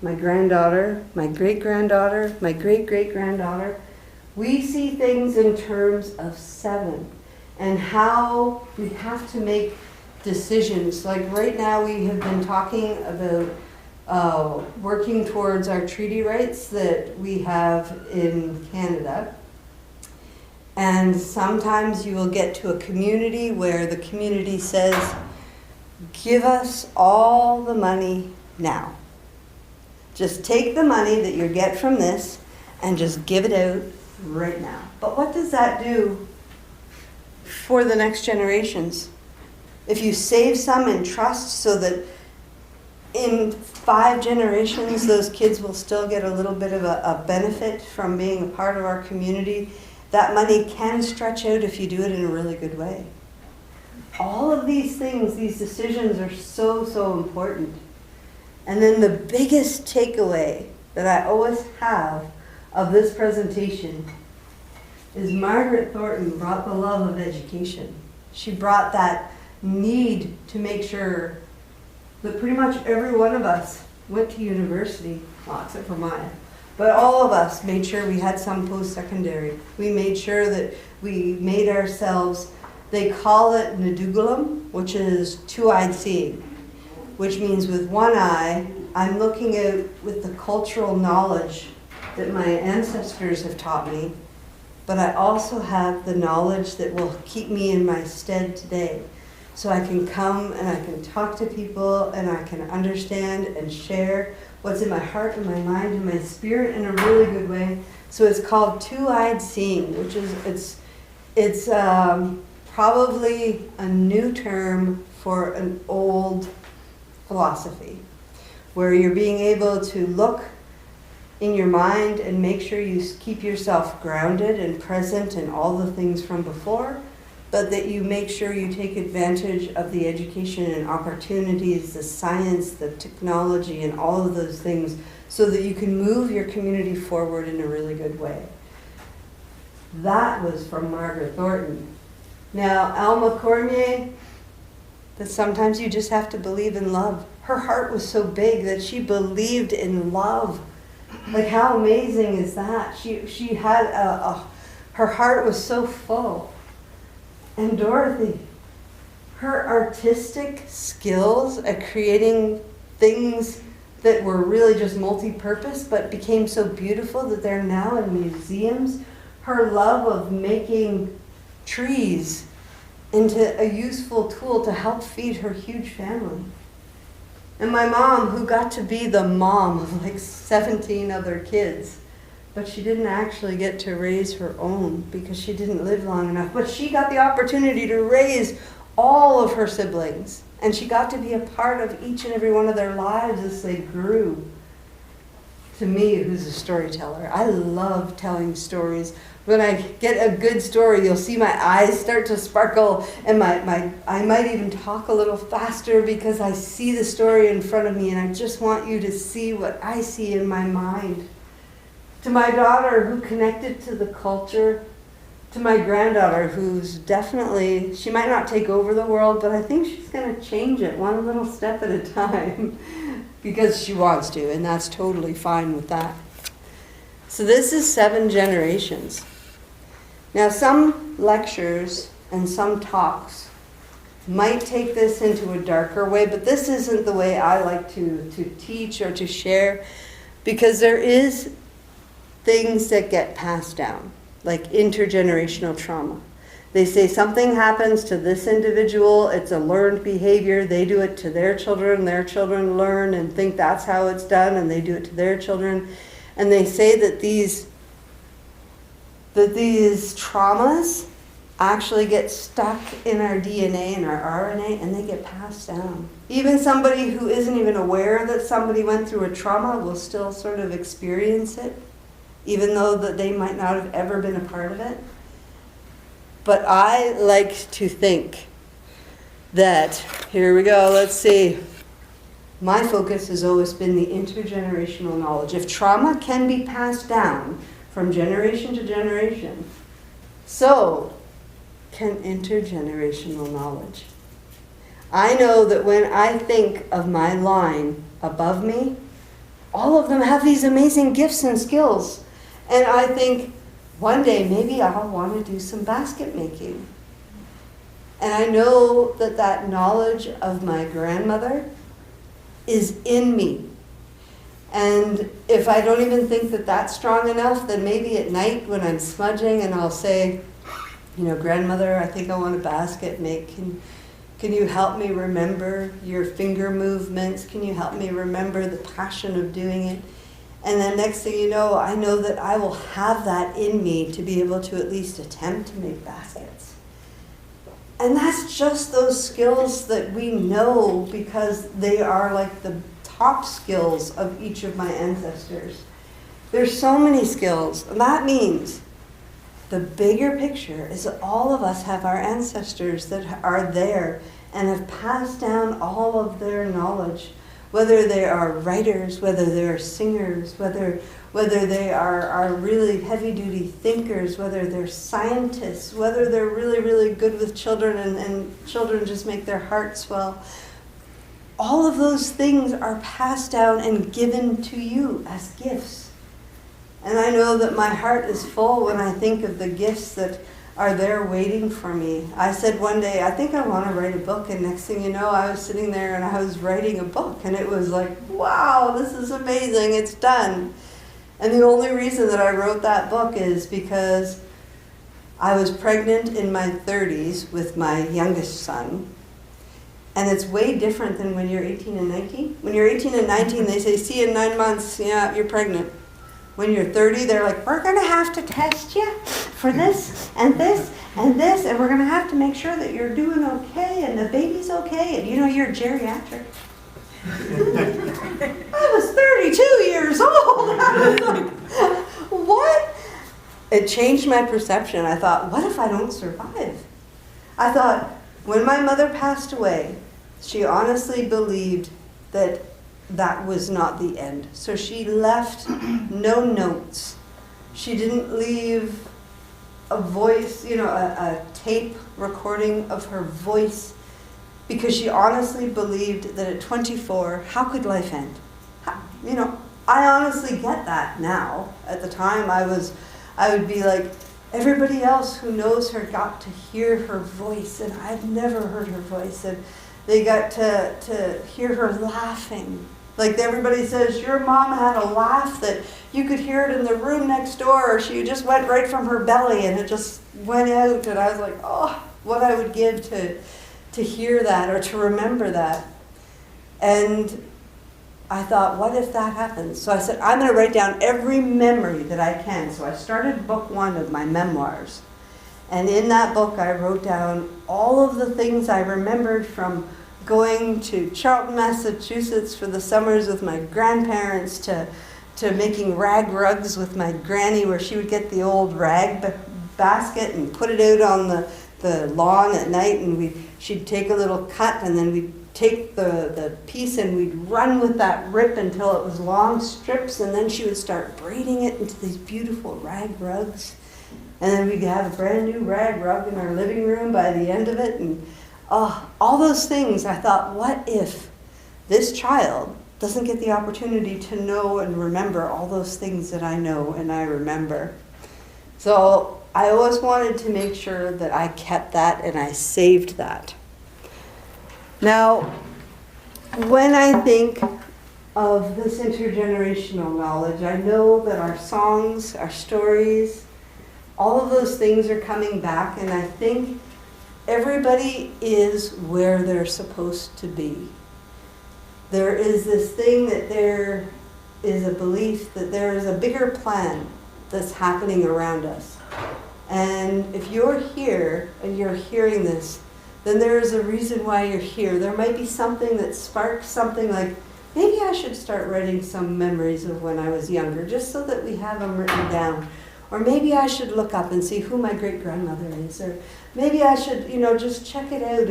my granddaughter, my great-granddaughter, my great-great-granddaughter? We see things in terms of 7 and how we have to make decisions. Like right now we have been talking about working towards our treaty rights that we have in Canada. And sometimes you will get to a community where the community says, give us all the money now. Just take the money that you get from this and just give it out right now. But what does that do for the next generations? If you save some in trust so that in 5 generations those kids will still get a little bit of a benefit from being a part of our community, that money can stretch out if you do it in a really good way. All of these things, these decisions are so important. And then the biggest takeaway that I always have of this presentation is Margaret Thornton brought the love of education. She brought that need to make sure that pretty much every one of us went to university, well, except for Maya. But all of us made sure we had some post-secondary. We made sure that we made ourselves, they call it Nadugulam, which is 2-eyed seeing. which means with one eye, I'm looking out with the cultural knowledge that my ancestors have taught me, but I also have the knowledge that will keep me in my stead today. So I can come and I can talk to people and I can understand and share what's in my heart and my mind and my spirit in a really good way. So it's called two-eyed seeing, which is, it's probably a new term for an old philosophy, where you're being able to look in your mind and make sure you keep yourself grounded and present in all the things from before, but that you make sure you take advantage of the education and opportunities, the science, the technology, and all of those things so that you can move your community forward in a really good way. That was from Margaret Thornton. Now, Alma Cormier, that sometimes you just have to believe in love. Her heart was so big that she believed in love. Like, how amazing is that? She had her heart was so full. And Dorothy, her artistic skills at creating things that were really just multi-purpose but became so beautiful that they're now in museums. Her love of making trees into a useful tool to help feed her huge family. And my mom, who got to be the mom of like 17 other kids, but she didn't actually get to raise her own because she didn't live long enough. But she got the opportunity to raise all of her siblings. And she got to be a part of each and every one of their lives as they grew. To me, who's a storyteller, I love telling stories. When I get a good story, you'll see my eyes start to sparkle, and I might even talk a little faster because I see the story in front of me, and I just want you to see what I see in my mind. To my daughter, who connected to the culture, to my granddaughter, who's definitely, she might not take over the world, but I think she's going to change it one little step at a time because she wants to, and that's totally fine with that. So this is 7 generations. Now, some lectures and some talks might take this into a darker way, but this isn't the way I like to teach or to share, because there is things that get passed down, like intergenerational trauma. They say something happens to this individual, it's a learned behavior, they do it to their children learn and think that's how it's done, and they do it to their children. And they say that these traumas actually get stuck in our DNA and our RNA, and they get passed down. Even somebody who isn't even aware that somebody went through a trauma will still sort of experience it, even though that they might not have ever been a part of it. But I like to think that, here we go, let's see. My focus has always been the intergenerational knowledge. If trauma can be passed down from generation to generation, so can intergenerational knowledge. I know that when I think of my line above me, all of them have these amazing gifts and skills. And I think, one day maybe I'll want to do some basket making. And I know that that knowledge of my grandmother is in me. And if I don't even think that that's strong enough, then maybe at night when I'm smudging and I'll say, you know, grandmother, I think I want a basket make. Can you help me remember your finger movements? Can you help me remember the passion of doing it? And then next thing you know, I know that I will have that in me to be able to at least attempt to make baskets. And that's just those skills that we know because they are like the top skills of each of my ancestors. There's so many skills, and that means the bigger picture is that all of us have our ancestors that are there and have passed down all of their knowledge. Whether they are writers, whether they're singers, whether they are really heavy-duty thinkers, whether they're scientists, whether they're really, really good with children and children just make their hearts swell. All of those things are passed down and given to you as gifts. And I know that my heart is full when I think of the gifts that are there waiting for me. I said one day, I think I want to write a book, and next thing you know, I was sitting there and I was writing a book, and it was like, wow, this is amazing, it's done. And the only reason that I wrote that book is because I was pregnant in my 30s with my youngest son. And it's way different than when you're 18 and 19. When you're 18 and 19, they say, see you in 9 months, yeah, you're pregnant. When you're 30, they're like, we're going to have to test you for this and this and this, and we're going to have to make sure that you're doing okay and the baby's okay, and you know you're geriatric. I was 32 years old. I was like, what? It changed my perception. I thought, what if I don't survive? I thought, when my mother passed away, she honestly believed that that was not the end. So she left no notes. She didn't leave a voice, a tape recording of her voice, because she honestly believed that at 24, how could life end? I honestly get that now. At the time, I would be like, everybody else who knows her got to hear her voice, and I've never heard her voice, and they got to hear her laughing. Like everybody says, your mom had a laugh that you could hear it in the room next door, or she just went right from her belly and it just went out. And I was like, oh, what I would give to hear that or to remember that. And I thought, what if that happens? So I said, I'm going to write down every memory that I can. So I started book 1 of my memoirs. And in that book, I wrote down all of the things I remembered from going to Charlton, Massachusetts for the summers with my grandparents, to making rag rugs with my granny, where she would get the old rag basket and put it out on the lawn at night, and she'd take a little cut, and then we'd take the piece and we'd run with that rip until it was long strips, and then she would start braiding it into these beautiful rag rugs. And then we'd have a brand new rag rug in our living room by the end of it. And all those things, I thought, what if this child doesn't get the opportunity to know and remember all those things that I know and I remember? So I always wanted to make sure that I kept that and I saved that. Now, when I think of this intergenerational knowledge, I know that our songs, our stories, all of those things are coming back, and I think everybody is where they're supposed to be. There is this thing that there is a belief that there is a bigger plan that's happening around us. And if you're here and you're hearing this, then there is a reason why you're here. There might be something that sparks something like, maybe I should start writing some memories of when I was younger, just so that we have them written down. Or maybe I should look up and see who my great-grandmother is. Or maybe I should, just check it out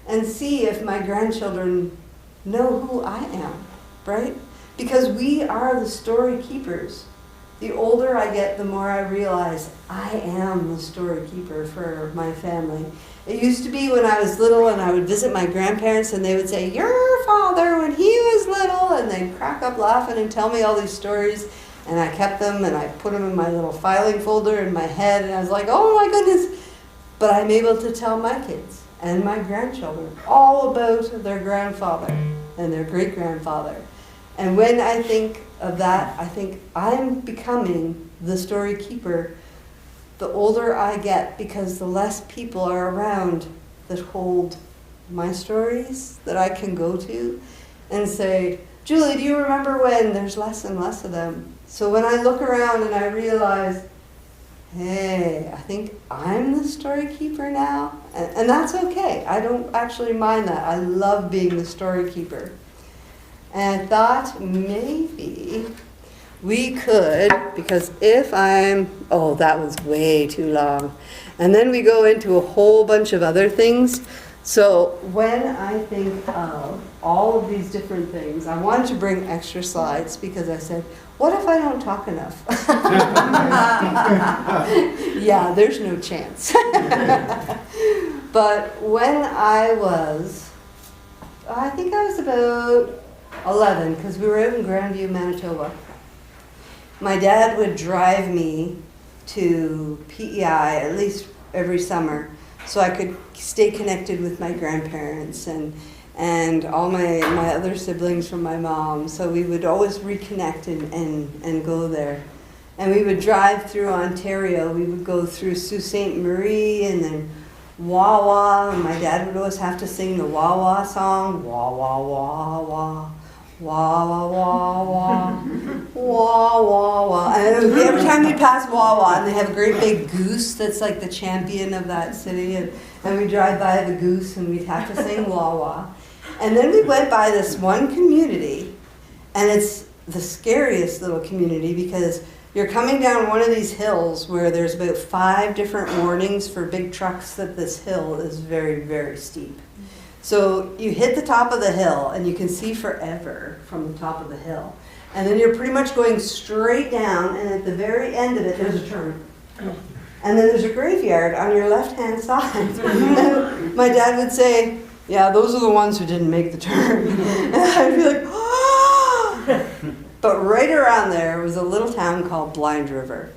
and see if my grandchildren know who I am, right? Because we are the story keepers. The older I get, the more I realize I am the story keeper for my family. It used to be when I was little and I would visit my grandparents and they would say, your father when he was little, and they'd crack up laughing and tell me all these stories. And I kept them and I put them in my little filing folder in my head, and I was like, oh my goodness. But I'm able to tell my kids and my grandchildren all about their grandfather and their great-grandfather. And when I think of that, I think I'm becoming the story keeper the older I get, because the less people are around that hold my stories that I can go to and say, Julie, do you remember when? There's less and less of them. So when I look around and I realize, hey, I think I'm the story keeper now, and that's okay. I don't actually mind that. I love being the story keeper. And I thought maybe we could, because if oh, that was way too long. And then we go into a whole bunch of other things. So when I think of all of these different things, I wanted to bring extra slides because I said, what if I don't talk enough? Yeah, there's no chance. But when I think I was about 11, because we were out in Grandview, Manitoba. My dad would drive me to PEI at least every summer so I could stay connected with my grandparents and all my other siblings from my mom. So we would always reconnect and go there. And we would drive through Ontario. We would go through Sault Ste. Marie and then Wawa. And my dad would always have to sing the Wawa song. Wah, wah, wah, wah. Wah, wah, wah, wah. Wah, wah, wah. And every time we pass Wawa, and they have a great big goose that's like the champion of that city. And we drive by the goose and we'd have to sing Wawa. And then we went by this one community, and it's the scariest little community because you're coming down one of these hills where there's about 5 different warnings for big trucks that this hill is very, very steep. So you hit the top of the hill and you can see forever from the top of the hill. And then you're pretty much going straight down, and at the very end of it, there's a turn. And then there's a graveyard on your left-hand side. And my dad would say, yeah, those are the ones who didn't make the turn. And I'd be like, oh! But right around there was a little town called Blind River.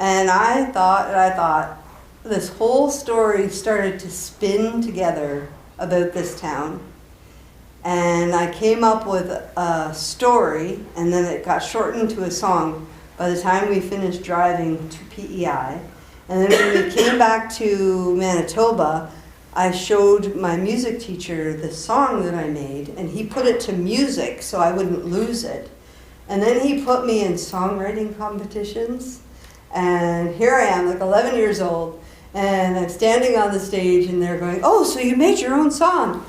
And I thought, this whole story started to spin together about this town. And I came up with a story, and then it got shortened to a song by the time we finished driving to PEI. And then when we came back to Manitoba, I showed my music teacher the song that I made, and he put it to music so I wouldn't lose it. And then he put me in songwriting competitions. And here I am, like 11 years old, and I'm standing on the stage, and they're going, oh, so you made your own song?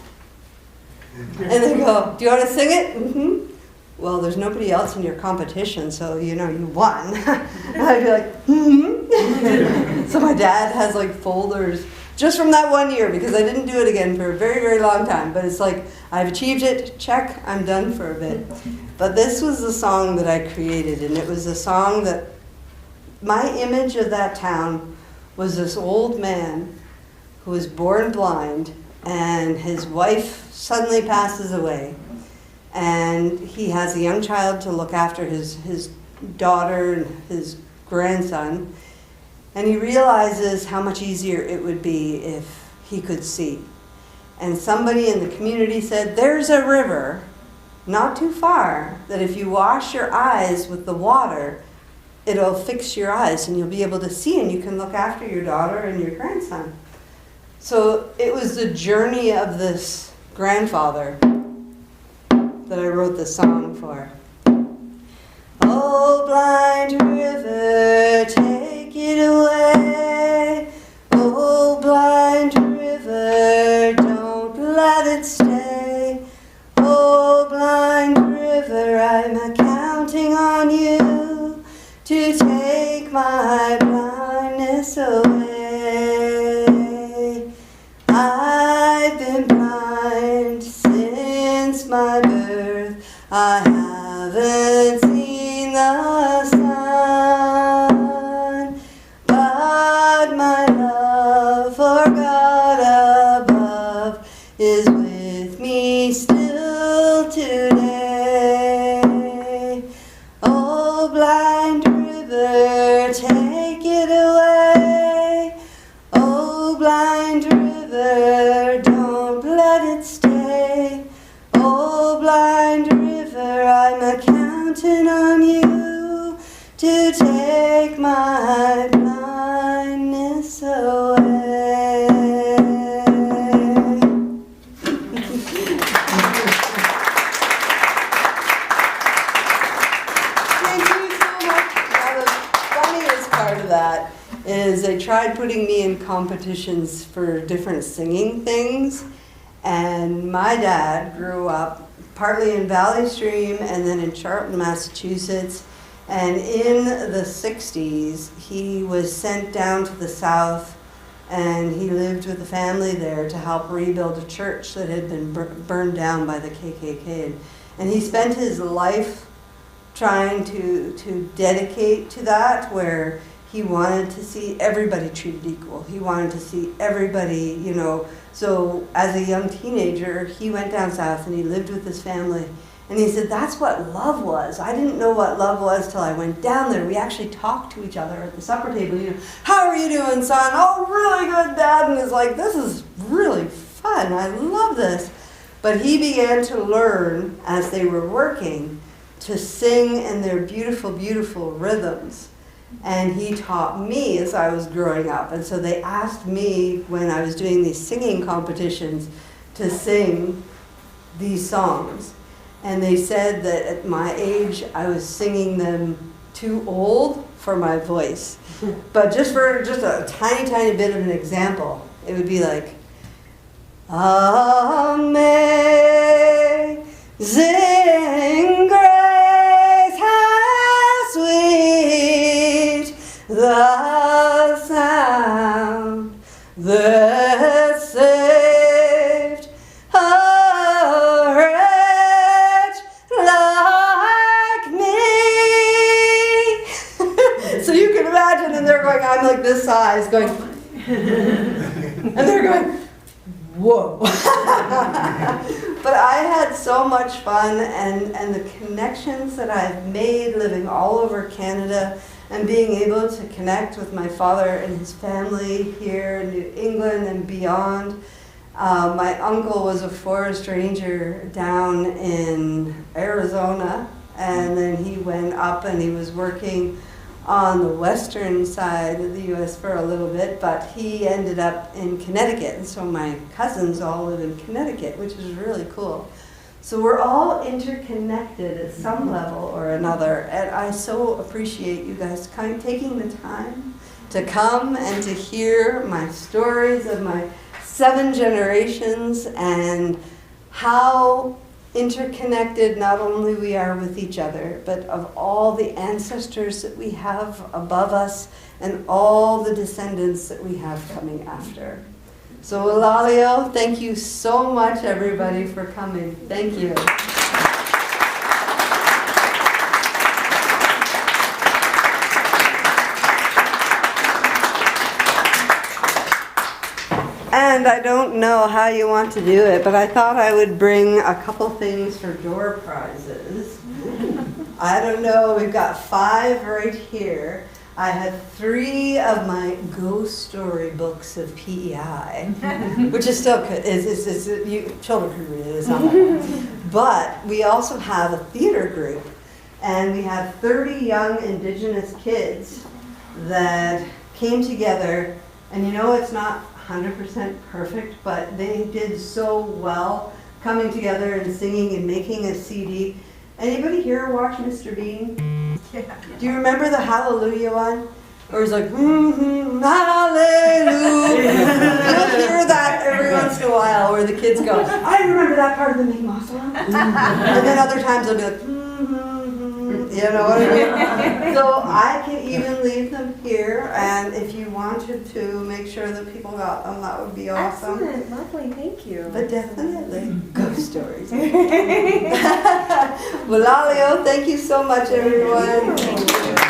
And they go, do you want to sing it? Mm-hmm. Well, there's nobody else in your competition, so, you won. And I'd be like, mm-hmm. So my dad has like folders just from that one year, because I didn't do it again for a very, very long time. But it's like, I've achieved it, check, I'm done for a bit. But this was the song that I created, and it was a song that, my image of that town was this old man who was born blind, and his wife suddenly passes away. And he has a young child to look after, his daughter and his grandson. And he realizes how much easier it would be if he could see. And somebody in the community said, there's a river not too far that if you wash your eyes with the water, it'll fix your eyes and you'll be able to see, and you can look after your daughter and your grandson. So it was the journey of this grandfather that I wrote the song for. Oh, blind river, take it away. Oh, blind river, don't let it stay. Oh, blind river, I'm counting on you to take my blindness away. I've been blind since my birth. I haven't seen the sun, but my love for God above is with me still today. Oh, blind river, take it away. Oh, blind river, don't let it stay. Oh, blind river, I'm counting on you to take my blindness away. Thank you so much. Now, the funniest part of that is they tried putting me in competitions for different singing things. And my dad grew up partly in Valley Stream and then in Charlton, Massachusetts. And in the 60s, he was sent down to the south, and he lived with a family there to help rebuild a church that had been burned down by the KKK. And he spent his life trying to dedicate to that, where he wanted to see everybody treated equal. He wanted to see everybody, So as a young teenager, he went down south and he lived with his family, And he said, that's what love was. I didn't know what love was till I went down there. We actually talked to each other at the supper table. You know, how are you doing, son? Oh, really good, Dad. And he's like, this is really fun. I love this. But he began to learn as they were working to sing in their beautiful, beautiful rhythms. And he taught me as I was growing up. And so they asked me when I was doing these singing competitions to sing these songs. And they said that at my age, I was singing them too old for my voice. But just a tiny, tiny bit of an example, it would be like, Amazing grace, how sweet the sound that saved a wretch like me. So you can imagine, and they're going, I'm like this size, going, and they're going, whoa. But I had so much fun, and the connections that I've made living all over Canada and being able to connect with my father and his family here in New England and beyond. My uncle was a forest ranger down in Arizona, and then he went up and he was working on the western side of the U.S. for a little bit, but he ended up in Connecticut, and so my cousins all live in Connecticut, which is really cool. So we're all interconnected at some level or another, and I so appreciate you guys taking the time to come and to hear my stories of my 7 generations and how interconnected not only we are with each other, but of all the ancestors that we have above us and all the descendants that we have coming after. So Elalio, thank you so much, everybody, for coming. Thank you. And I don't know how you want to do it, but I thought I would bring a couple things for door prizes. I don't know, we've got 5 right here. I have 3 of my ghost story books of PEI, which is still good. Children can read it, it's not that bad. But we also have a theater group, and we have 30 young Indigenous kids that came together, and you know it's not 100% perfect, but they did so well coming together and singing and making a CD. Anybody here watch Mr. Bean? Yeah. Do you remember the Hallelujah one? Or it's like, hallelujah. You'll hear that every once in a while where the kids go, I remember that part of the Mi'kmaq song. And then other times they'll be like, you know what I mean? So I can even leave them here, and if you wanted to make sure that people got them, that would be awesome. Excellent, lovely, thank you. But definitely ghost stories. Well, Lalio, thank you so much, everyone. Thank you.